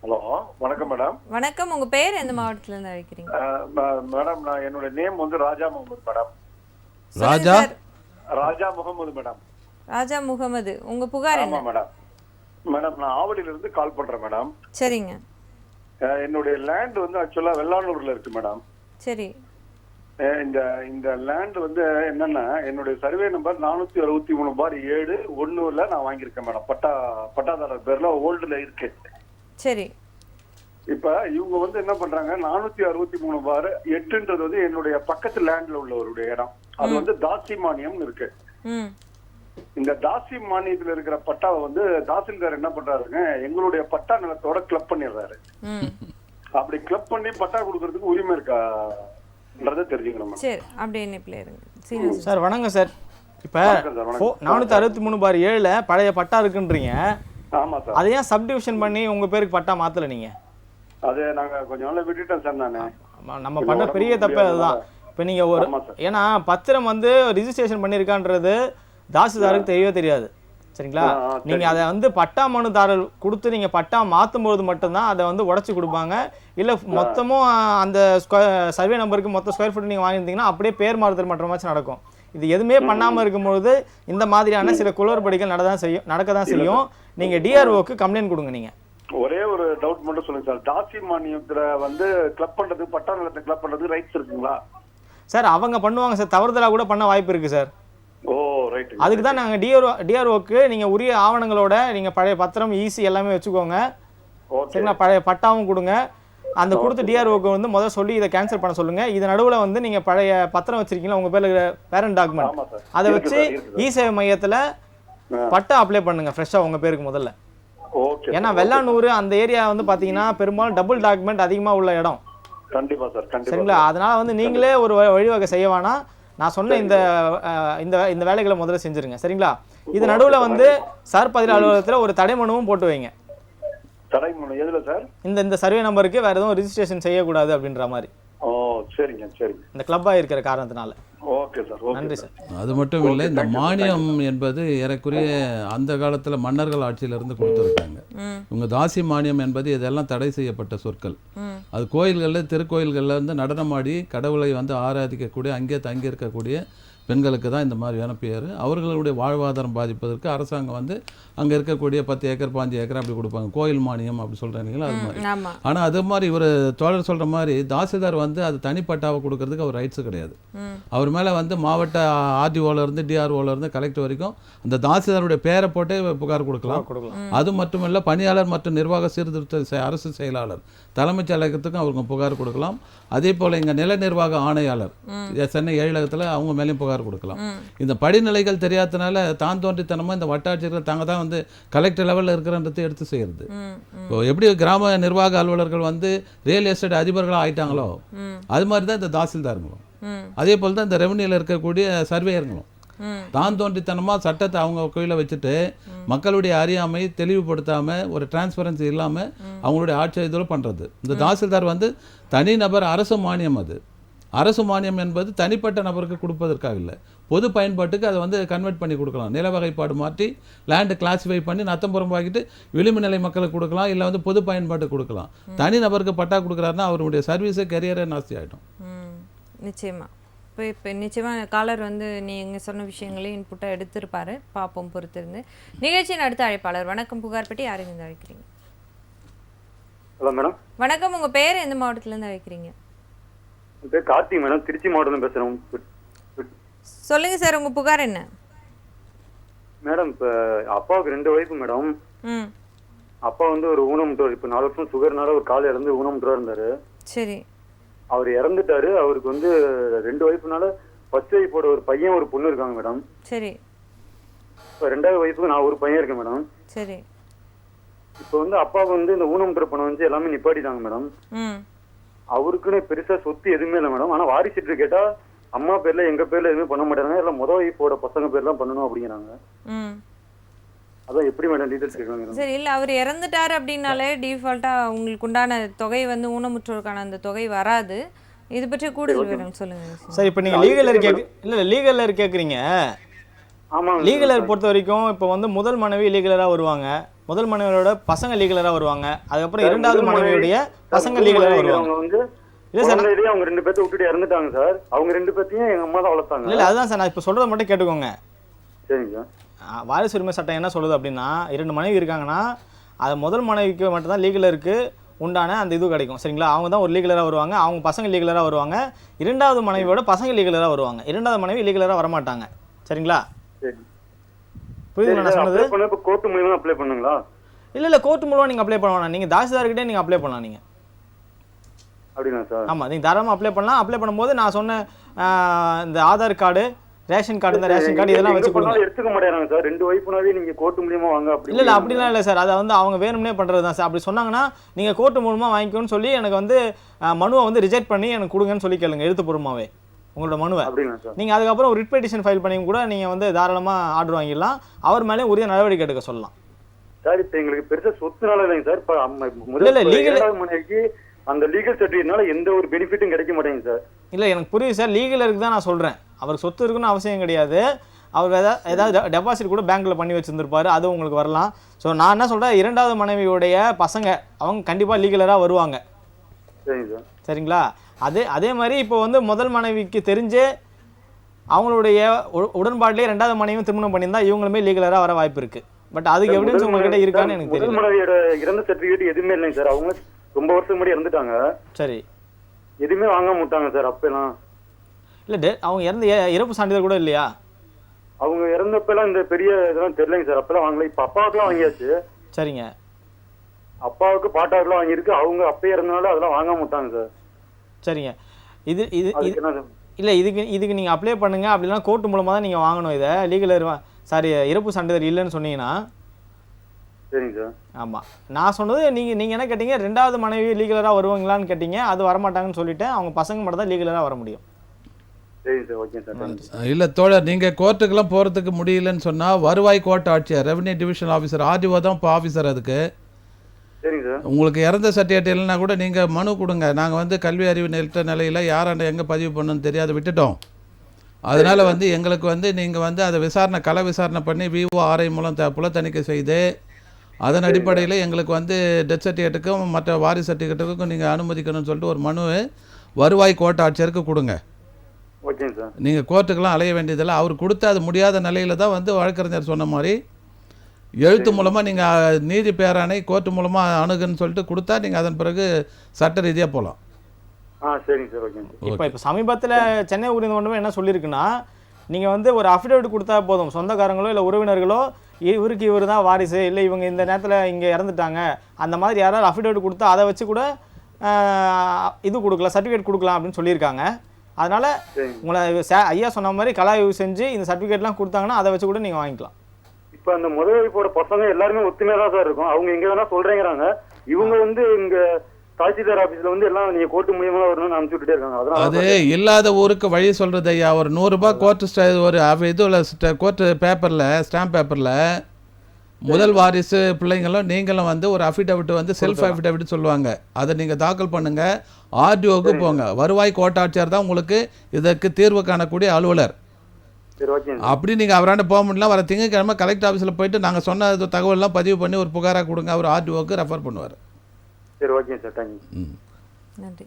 ஹலோ, வணக்கம் மேடம். வணக்கம், உங்க பேர் எந்த மாவட்டத்துல இருந்து அழைக்கிறீங்க? மேடம், நான் என்னோட நேம் வந்து ராஜா முகமது மேடம். ராஜா முகமது மேடம். ராஜா முகமது, உங்க புகார் என்ன? மேடம் மேடம் நான் ஆவடியில இருந்து கால் பண்றேன் மேடம். சரிங்க. என்னுடைய லேண்ட் வந்து ஆக்சுவலா வெள்ளானூர்ல இருக்கு மேடம். சரி. இந்த லேண்ட் வந்து என்னன்னா என்னுடைய சர்வே நம்பர் 463/7/1 நான் வாங்கியிருக்கேன் மேடம். பட்டாதாரர் பேர்ல ஓல்டுல இருக்கு. சரி. இப்ப இவங்க வந்து என்ன பண்றாங்க, 463/8 வந்து என்னுடைய பக்கத்து லேண்ட்ல உள்ளவருடைய இடம். அது வந்து தாசி மானியம் இருக்கு. இந்த தாசி மானியத்துல இருக்கிற பட்டாவை வந்து தாசில்தார் என்ன பண்றாருங்க, எங்களுடைய பட்டா நிலத்தோட கிளப் பண்ணிடுறாரு. அப்படி கிளப் பண்ணி பட்டா கொடுக்கறதுக்கு உரிமை இருக்கான்றதை தெரிஞ்சுக்கணும். சரி, அப்படியே நிப்பில் இருங்க. சார் வணக்கம் சார். இப்போ 463/7 பழைய பட்டா இருக்குன்றீங்க. ஆமா சார். அதை ஏன் சப்டிவிஷன் பண்ணி உங்க பேருக்கு பட்டா மாத்தல நீங்க? அது நாங்க கொஞ்ச நாள்ல விட்டுட்டோம் சார். நம்ம பண்ண பெரிய தப்பு அதுதான். இப்போ நீங்க ஒரு ஏன்னா பத்திரம் வந்து ரிஜிஸ்ட்ரேஷன் பண்ணியிருக்கான்றது தாசில்தாருக்கு தெரியவே தெரியாது, சரிங்களா? நீங்க அதை வந்து பட்டா மனுதாரர் கொடுத்து நீங்க பட்டா மாற்றும் போது மட்டும்தான் அதை வந்து உடச்சி கொடுப்பாங்க. இல்லை மொத்தமும் அந்த சர்வே நம்பருக்கு மொத்த ஸ்கொயர் ஃபீட் நீங்கள் வாங்கியிருந்தீங்கன்னா அப்படியே பேர் மாறுதல் மற்றமாச்சும் நடக்கும். இது எதுவுமே பண்ணாமல் இருக்கும்பொழுது இந்த மாதிரியான சில குளறுபடிகள் நடக்க தான் செய்யும். நீங்கள் டிஆர்ஓக்கு கம்ப்ளைண்ட் கொடுங்க. நீங்கள் ஒரே ஒரு டவுட் மட்டும் சொல்லுங்க சார், தாசி மானியத்துல வந்து கிளப் பண்றது, பட்டா நிலத்தை கிளப் பண்றது ரைட்ஸ் இருக்குங்களா சார்? அவங்க பண்ணுவாங்க சார், தவறுதலா கூட பண்ண வாய்ப்பு இருக்கு சார். ஓ ரைட். அதுக்கு தான் நாங்கள் டிஆர்ஓக்கு நீங்கள் உரிய ஆவணங்களோட நீங்கள் பழைய பத்திரம் ஈசி எல்லாமே வச்சுக்கோங்க, சரிங்களா? பழைய பட்டாவும் கொடுங்க. அந்த கொடுத்து டிஆர்ஓக்கு வந்து முதல்ல சொல்லி இதை கேன்சல் பண்ண சொல்லுங்க. இது நடுவில் வந்து நீங்கள் பழைய பத்திரம் வச்சிருக்கீங்களா உங்கள் பேரில் பேரண்ட் டாக்குமெண்ட், அதை வச்சு இ சேவை மையத்தில் பட்டா அப்ளை பண்ணுங்க ஃப்ரெஷ்ஷாக உங்கள் பேருக்கு முதல்ல. ஏன்னா வெள்ளானூர் அந்த ஏரியா வந்து பார்த்தீங்கன்னா பெரும்பாலும் டபுள் டாக்குமெண்ட் அதிகமாக உள்ள இடம். கண்டிப்பா சார், சரிங்களா? அதனால வந்து நீங்களே ஒரு வழிவகை செய்ய வேணாம். நான் சொன்ன இந்த வேலைகளை முதல்ல செஞ்சுருங்க, சரிங்களா? இது நடுவில் வந்து சார் பதில் அலுவலகத்தில் ஒரு தடைமனுவும் போட்டு வைங்க. தடைமனு எதுல சார்? இந்த சர்வே நம்பருக்கு வேற எதுவும் ரிஜிஸ்ட்ரேஷன் செய்யக்கூடாது அப்படின்ற மாதிரி. ஓ சரிங்க சரிங்க. இந்த கிளப்பாக இருக்கிற காரணத்தினால. ஓகே சார், நன்றி சார். அது மட்டும் இல்லை, இந்த மானியம் என்பது ஏறக்குறைய அந்த காலத்தில் மன்னர்கள் ஆட்சியிலிருந்து கொடுத்துருக்காங்க. இவங்க தாசி மானியம் என்பது இதெல்லாம் தடை செய்யப்பட்ட சொற்கள். அது கோயில்களில் திருக்கோயில்களில் வந்து நடனமாடி கடவுளை வந்து ஆராதிக்கக்கூடிய அங்கே தங்கி இருக்கக்கூடிய பெண்களுக்கு தான் இந்த மாதிரியான பேர். அவர்களுடைய வாழ்வாதாரம் பாதிப்பதற்கு அரசாங்கம் வந்து அங்கே இருக்கக்கூடிய 10 ஏக்கர் 5 ஏக்கர் அப்படி கொடுப்பாங்க, கோயில் மானியம் அப்படி சொல்கிறீங்களா, அது மாதிரி. ஆனால் அது மாதிரி ஒரு தோழர் சொல்கிற மாதிரி தாசில்தார் வந்து அது தனிப்பட்டாவை கொடுக்கறதுக்கு அவர் ரைட்ஸு கிடையாது. அவர் மேலே வந்து மாவட்ட ஆர்டிஓலேருந்து டிஆர்ஓலேருந்து கலெக்டர் வரைக்கும் அந்த தாசில்தாருடைய பேரை போட்டே புகார் கொடுக்கலாம். அது மட்டும் இல்லை, பணியாளர் மற்றும் நிர்வாக சீர்திருத்த அரசு செயலாளர் தலைமைச் செயலகத்துக்கும் அவங்க புகார் கொடுக்கலாம். அதே போல் இங்கே நில நிர்வாக ஆணையாளர் சென்னை எழிலகத்தில் அவங்க மேலேயும் புகார் கொடுக்கலாம். இந்த படிநிலைகள் தெரியாதனால தான் தோன்றித்தனமாக இந்த வட்டாட்சியர்கள் தாங்க தான் வந்து கலெக்டர் லெவலில் இருக்கிறன்றதை எடுத்து செய்கிறது. இப்போ எப்படி கிராம நிர்வாக அலுவலர்கள் வந்து ரியல் எஸ்டேட் அதிபர்களாக ஆயிட்டாங்களோ அது மாதிரி தான் இந்த தாசில்தாருங்களும், அதே போல் தான் இந்த ரெவன்யூவில் இருக்கக்கூடிய சர்வேயர்களும் தான் தோன்றித்தனமாக சட்டத்தை அவங்க கையில் வச்சுட்டு மக்களுடைய அறியாமை தெளிவுபடுத்தாமல் ஒரு டிரான்ஸ்பரன்சி இல்லாமல் அவங்களுடைய ஆட்சி இதில் பண்ணுறது. இந்த தாசில்தார் வந்து தனிநபர் அரசு மானியம், அது அரசு மானியம் என்பது தனிப்பட்ட நபருக்கு கொடுப்பதற்காக இல்லை, பொது பயன்பாட்டுக்கு அதை வந்து கன்வெர்ட் பண்ணி கொடுக்கலாம். நில வகைப்பாடு மாற்றி லேண்டு கிளாஸிஃபை பண்ணி நத்தம்புறம்பாக்கிட்டு விளிம்பு நிலை மக்களுக்கு கொடுக்கலாம், இல்லை வந்து பொது பயன்பாட்டுக்கு கொடுக்கலாம். தனி நபருக்கு பட்டா கொடுக்குறாருன்னா அவருடைய சர்வீஸே கரியரே நாஸ்தி ஆகிடும். நிச்சயமா. இப்போ நிச்சயமாக காலர் வந்து நீங்கள் சொன்ன விஷயங்களையும் இன்புட்டாக எடுத்திருப்பாரு, பார்ப்போம் பொறுத்திருந்து. நிகழ்ச்சியின் அடுத்த அழைப்பாளர். வணக்கம், புகார்பட்டி. யாருங்க இருந்து அழைக்கிறீங்க? Hello madam. வணக்கம், உங்கள் பேர் எந்த மாவட்டத்துலேருந்து அழைக்கிறீங்க? என் பேர் கார்த்திக் மேடம், திருச்சி மாவட்டத்தில் பேசுகிறோம். சொல்லுங்கள் சார், உங்கள் புகார் என்ன? மேடம், இப்போ அப்பாவுக்கு 2 ஒய்ஃபு மேடம். அப்பா வந்து ஒரு ஊனமுற்றோர், இப்போ 4 வருஷம் சுகர்னால ஒரு காலை இறந்து ஊனமுற்றோர் இருந்தார். சரி. அவர் இறந்துட்டாரு. அவருக்கு வந்து 2 ஒய்ஃபுனால ஃபர்ஸ்ட் ஒய்ஃபோட ஒரு பையன் ஒரு பொண்ணு இருக்காங்க மேடம். சரி. இப்போ 2வது ஒய்ஃபுக்கு நான் ஒரு பையன் இருக்கேன் மேடம். சரி. இப்போ வந்து அப்பா வந்து இந்த ஊனமுற்ற பணம் வந்து எல்லாமே நிப்பாட்டிட்டாங்க மேடம். அவருக்குன்னு பெருசா சொத்து எதுவுமே இல்லை மேடம். ஆனால் வாரிசுட்டு கேட்டா அம்மா பேர்ல எங்க பேர்ல எதுவுமே பண்ண மாட்டாங்க, இல்லை முதல் ஒய்ஃபோட பசங்க பேர்லாம் பண்ணணும் அப்படிங்கிறாங்க. அதான் எப்படி மேடம் டீடைல்ஸ் கேட்கலாம்? சரி, இல்லை அவர் இறந்துட்டார் அப்படின்னாலே டிஃபால்ட்டாக உங்களுக்கு உண்டான தொகை வந்து ஊனமுற்றோருக்கான அந்த தொகை வராது. இது பற்றி கூடுதல் விவரம் சொல்லுங்க சார். இப்போ நீங்கள் லீகலர் கேட்குறீங்க. ஆமாம். லீகலர் பொறுத்த வரைக்கும் இப்போ வந்து முதல் மனைவி லீகலராக வருவாங்க, முதல் மனைவியோட பசங்க லீகலராக வருவாங்க, அதுக்கப்புறம் 2வது மனைவியுடைய பசங்க லீகலராக வருவாங்க. இல்ல சார், அவங்க 2 பேர்த்த விட்டுட்டு இறந்துட்டாங்க சார். அவங்க 2 பேர்த்தையும் எங்க அம்மா தான் வளர்த்தாங்க. இல்லை அதுதான் சார், நான் இப்போ சொல்கிறத மட்டும் கேட்டுக்கோங்க. சரிங்க சார். வாரிசு உரிமை சட்டம் என்ன சொல்லுது அப்படின்னா, 2 மனைவி இருக்காங்கன்னா அது முதல் மனைவிக்கு மட்டும்தான் லீகலருக்கு உண்டான அந்த இது கிடைக்கும். சரிங்களா? அவங்க தான் ஒரு லீகலராக வருவாங்க, அவங்க பசங்க லீகலராக வருவாங்க. 2வது மனைவியோட பசங்க லீகலராக வருவாங்க, 2வது மனைவி லீகலராக வரமாட்டாங்க. சரிங்களா? புரியுதுங்களா நான் சொன்னது? கோர்ட் மூலமா அப்ளை பண்ணுங்களா? இல்லை கோர்ட் மூலமா நீங்கள் அப்ளை பண்ண வேணாம், நீங்கள் தாசில்தார்கிட்டே நீங்கள் அப்ளை பண்ணலாம். நீங்கள் அப்படிங்களா சார்? ஆமாம், நீங்கள் தாராளமாக அப்ளை பண்ணலாம். அப்ளை பண்ணும்போது நான் சொன்ன இந்த ஆதார் கார்டு, ரேஷன் கார்டு, இந்த ரேஷன் கார்டு இதெல்லாம் வச்சு கொடுங்க. எடுத்துக்க மாட்டேறாங்க சார். 2 ஒய்ஃப்னாவே நீங்க கோர்ட் மூலமா வாங்க அப்படி. இல்ல அப்படிலாம் இல்லை சார், அதை வந்து அவங்க வேணும்னே பண்றது தான் சார். அப்படி சொன்னாங்கன்னா நீங்க கோர்ட் மூலமா வாங்கிக்கணும்னு சொல்லி எனக்கு வந்து மனுவை வந்து ரிஜெக்ட் பண்ணி எனக்கு கொடுங்கன்னு சொல்லி கேளுங்க, எழுத்துப்பூர்வமாவே உங்களோட மனுவை. நீங்க அதுக்கப்புறம் ஒரு ரிட் பெட்டிஷன் ஃபைல் பண்ணி கூட நீங்க வந்து தாராளமா ஆர்டர் வாங்கிடலாம். அவர் மேலே உரிய நடவடிக்கை எடுக்க சொல்லலாம் சார். இப்போ எங்களுக்கு பெருசா சொத்துனால இல்லைங்க சார். மனைவிக்கு அந்த லீகல் சர்டிஃபிகேட்னால எந்த ஒரு பெனிஃபிட்டும் கிடைக்க மாட்டேங்குது சார். இல்லை எனக்கு புரியுது சார், லீகலருக்கு தான் நான் சொல்கிறேன். அவருக்கு சொத்து இருக்குன்னு அவசியம் கிடையாது. அவர் ஏதாவது டெபாசிட் கூட பேங்க்கில் பண்ணி வச்சுருந்துருப்பாரு, அது உங்களுக்கு வரலாம். ஸோ நான் என்ன சொல்கிறேன், 2வது மனைவியுடைய பசங்க அவங்க கண்டிப்பாக லீகலராக வருவாங்க. சரிங்க சார். சரிங்களா? அதே மாதிரி இப்போ வந்து முதல் மனைவிக்கு தெரிஞ்சு அவங்களுடைய உடன்பாட்டிலே 2வது மனைவியும் திருமணம் பண்ணியிருந்தா இவங்களுமே லீகலராக வர வாய்ப்பு இருக்குது. பட் அதுக்கு எவிடன்ஸ் உங்ககிட்ட இருக்கான்னு எனக்கு தெரியல. முதல் மனைவியோட இறந்த சர்டிஃபிகேட் எதுவுமே இல்லைங்க சார். அவங்க ரொம்ப வருஷத்துக்கு முன்னாடி இறந்துட்டாங்க. சரி. எதுவுமே வாங்க மாட்டாங்க சார் அப்பெல்லாம். இல்லை அவங்க இறப்பு சான்றிதழ் கூட இல்லையா? அவங்க இறந்தப்பெல்லாம் இந்த பெரிய இதெல்லாம் தெரியலைங்க சார். அப்பெல்லாம் வாங்கல. இப்போ அப்பாவுக்குலாம் வாங்கியாச்சு. சரிங்க. அப்பாவுக்கு பாட்டாவுக்குலாம் வாங்கியிருக்கு. அவங்க அப்பயே இறந்தனால அதெல்லாம் வாங்க மாட்டாங்க சார். சரிங்க. இல்லை இதுக்கு நீங்கள் அப்ளை பண்ணுங்க. அப்படின்னா கோர்ட் மூலமாக தான் நீங்கள் வாங்கணும். இதை லீகலர் இறப்பு சான்றிதழ் இல்லைன்னு சொன்னீங்கன்னா. சரிங்க சார். ஆமாம், நான் சொன்னது நீங்கள் என்ன கேட்டீங்க, 2வது மனைவி லீகலராக வருவாங்களான்னு கேட்டீங்க. அது வரமாட்டாங்கன்னு சொல்லிட்டு அவங்க பசங்க மட்டும் தான் லீகலராக வர முடியும். இல்லை தோழர், நீங்கள் கோர்ட்டுக்கெல்லாம் போகிறதுக்கு முடியலன்னு சொன்னால் வருவாய் கோர்ட் ஆட்சியர், ரெவன்யூ டிவிஷன் ஆஃபீஸர், ஆர்டிஓ தான் இப்போ ஆஃபீஸர். அதுக்கு உங்களுக்கு இறந்த சர்டிஃபிகேட் இல்லைன்னா கூட நீங்கள் மனு கொடுங்க. நாங்கள் வந்து கல்வி அறிவு நிலையில் யாராண்ட எங்கே பதிவு பண்ணணும்னு தெரியாத விட்டுட்டோம். அதனால் வந்து எங்களுக்கு வந்து நீங்கள் வந்து அதை கள விசாரணை பண்ணி VORI மூலம் புல தணிக்கை செய்து அதன் அடிப்படையில் எங்களுக்கு வந்து டெத் சர்டிஃபிகேட்டுக்கும் மற்ற வாரிசு சர்டிஃபிகேட்டுக்கும் நீங்கள் அனுமதிக்கணும்னு சொல்லிட்டு ஒரு மனு வருவாய் கோர்ட் ஆட்சியருக்கு கொடுங்க. நீங்கள் கோர்ட்டுக்கெல்லாம் அலைய வேண்டியதில்லை. அவர் கொடுத்து அது முடியாத நிலையில் தான் வந்து வழக்கறிஞர் சொன்ன மாதிரி எழுத்து மூலமாக நீங்கள் நீதி பேராணை கோர்ட்டு மூலமாக அணுகுன்னு சொல்லிட்டு கொடுத்தா நீங்கள் அதன் பிறகு சட்ட ரீதியாக போகலாம். இப்போ சமீபத்தில் சென்னை உயர்நீதிமன்றம் என்ன சொல்லியிருக்குன்னா, நீங்கள் வந்து ஒரு அஃபிடேவிட் கொடுத்தா போதும், சொந்தக்காரங்களோ இல்லை உறவினர்களோ இவருக்கு இவர் தான் வாரிசு, இல்லை இவங்க இந்த நேரத்தில் இங்கே இறந்துட்டாங்க, அந்த மாதிரி யாராவது அஃபிடேவிட் கொடுத்தா அதை வச்சு கூட இது கொடுக்கலாம், சர்டிஃபிகேட் கொடுக்கலாம் அப்படின்னு சொல்லியிருக்காங்க. அதனால் உங்களை ஐயா சொன்ன மாதிரி கலாய்வு செஞ்சு இந்த சர்டிஃபிகேட்லாம் கொடுத்தாங்கன்னா அதை வச்சு கூட நீங்கள் வாங்கிக்கலாம். இப்போ அந்த முதல் வைப்போட பசங்க எல்லாருமே ஒத்துமையாக தான் சார் இருக்கும். அவங்க எங்கே வேணால் சொல்கிறேங்கிறாங்க. இவங்க வந்து இங்கே தாசில்தார் ஆபீஸ்ல வந்து எல்லாம் நீங்க கோர்ட்டு மூலியமா வரணும்னு அனுப்பிச்சு விட்டுட்டே இருக்காங்க. அதனால அது இல்லாத ஊருக்கு வழி சொல்கிறது ஐயா. ஒரு 100 ரூபாய் கோர்ட்டு ஒரு இதில் கோர்ட்டு பேப்பரில் ஸ்டாம்ப் பேப்பரில் முதல் வாரிசு பிள்ளைங்களும் நீங்களும் வந்து ஒரு அஃபிடவிட் வந்து செல்ஃப் அஃபிடவிட் சொல்லுவாங்க. அதை நீங்கள் தாக்கல் பண்ணுங்கள். ஆர்டிஓக்கு போங்க. வருவாய் கோட்டாட்சியர் தான் உங்களுக்கு இதற்கு தீர்வு காணக்கூடிய அலுவலர். சரி ஓகே. அப்படி நீங்கள் அவராண்ட போக முடியல, வர திங்கக்கிழமை கலெக்டர் ஆஃபீஸில் போயிட்டு நாங்கள் சொன்ன தகவல்லாம் பதிவு பண்ணி ஒரு புகாராக கொடுங்க. அவர் ஆர்டிஓக்கு ரெஃபர் பண்ணுவார். சரி ஓகே சார், தேங்க்யூ. நன்றி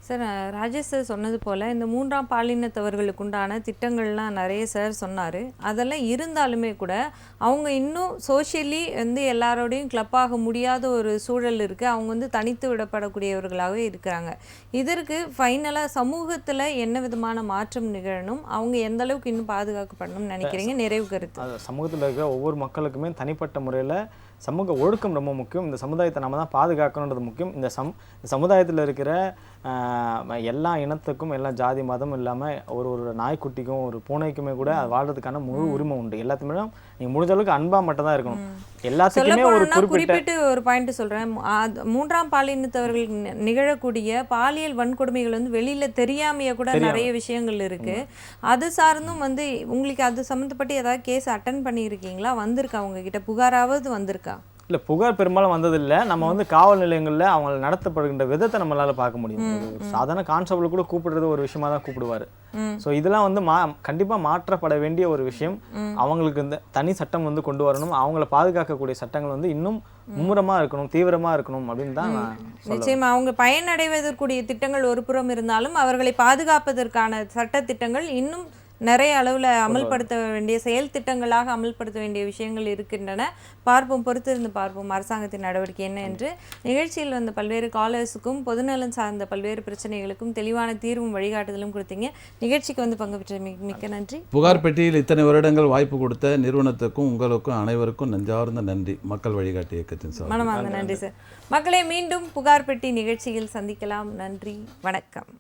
சார். ராஜேஷ் சார் சொன்னது போல் இந்த 3ஆம் பாலினத்தவர்களுக்கு உண்டான திட்டங்கள்லாம் நிறைய சார் சொன்னார். அதெல்லாம் இருந்தாலுமே கூட அவங்க இன்னும் சோஷியலி வந்து எல்லாரோடையும் கிளப் ஆக முடியாத ஒரு சூழல் இருக்குது. அவங்க வந்து தனித்து விடப்படக்கூடியவர்களாகவே இருக்கிறாங்க. இதற்கு ஃபைனலாக சமூகத்தில் என்ன விதமான மாற்றம் நிகழணும், அவங்க எந்த அளவுக்கு இன்னும் பாதுகாக்கப்படணும்னு நினைக்கிறீங்க? நிறைவு கருத்து. சமூகத்தில் இருக்கிற ஒவ்வொரு மக்களுக்குமே தனிப்பட்ட முறையில் சமூக ஒழுக்கம் ரொம்ப முக்கியம். இந்த சமுதாயத்தை நம்ம தான் பாதுகாக்கணுன்றது முக்கியம். இந்த சமுதாயத்தில் இருக்கிற எல்லா இனத்துக்கும் எல்லா ஜாதி மதம் இல்லாமல் ஒரு நாய்க்குட்டிக்கும் ஒரு பூனைக்குமே கூட அது வாழ்றதுக்கான முழு உரிமை உண்டு. எல்லாத்துமே நீங்கள் முடிஞ்ச அளவுக்கு அன்பா மட்டும் தான் இருக்கணும். எல்லாத்துக்குமே ஒரு குறிப்பிட்டு ஒரு பாயிண்ட் சொல்கிறேன். 3ஆம் பாலினத்தவர்கள் நிகழக்கூடிய பாலியல் வன்கொடுமைகள் வந்து வெளியில் தெரியாமையே கூட நிறைய விஷயங்கள் இருக்குது. அது சார்ந்தும் வந்து உங்களுக்கு அது சம்மந்தப்பட்டு ஏதாவது கேஸ் அட்டன் பண்ணியிருக்கீங்களா? வந்திருக்கா உங்ககிட்ட புகாராவது வந்திருக்கா? இல்லை, புகார் பெரும்பாலும் வந்ததில்லை. நம்ம வந்து காவல் நிலையங்களில் அவங்க நடத்தப்படுகின்ற விதத்தை நம்மளால பார்க்க முடியும். சாதாரண கான்ஸ்டபிள் கூட கூப்பிடுறது ஒரு விஷயமா தான் கூப்பிடுவார். ஸோ இதெல்லாம் வந்து கண்டிப்பாக மாற்றப்பட வேண்டிய ஒரு விஷயம். அவங்களுக்கு இந்த தனி சட்டம் வந்து கொண்டு வரணும். அவங்கள பாதுகாக்கக்கூடிய சட்டங்கள் வந்து இன்னும் மும்முரமாக இருக்கணும், தீவிரமாக இருக்கணும் அப்படின்னு தான் நான் நிச்சயமா. அவங்க பயனடைவதற்குரிய திட்டங்கள் ஒரு புறம் இருந்தாலும் அவர்களை பாதுகாப்பதற்கான சட்ட திட்டங்கள் இன்னும் நிறைய அளவில் அமல்படுத்த வேண்டிய செயல் திட்டங்களாக அமல்படுத்த வேண்டிய விஷயங்கள் இருக்கின்றன. பார்ப்போம், பொறுத்திருந்து பார்ப்போம் அரசாங்கத்தின் நடவடிக்கை என்ன என்று. நிகழ்ச்சியில் வந்த பல்வேறு காலர்ஸுக்கும் பொதுநலன் சார்ந்த பல்வேறு பிரச்சனைகளுக்கும் தெளிவான தீர்வும் வழிகாட்டுதலும் கொடுத்தீங்க. நிகழ்ச்சிக்கு வந்து பங்கு பெற்ற மிக்க நன்றி. புகார் பெட்டியில் இத்தனை வருடங்கள் வாய்ப்பு கொடுத்த நிறுவனத்துக்கும் உங்களுக்கும் அனைவருக்கும் நெஞ்சார்ந்த நன்றி. மக்கள் வழிகாட்டி இயக்கத்தின் சார் மனமார்ந்த நன்றி சார். மக்களை மீண்டும் புகார் பெட்டி நிகழ்ச்சியில் சந்திக்கலாம். நன்றி, வணக்கம்.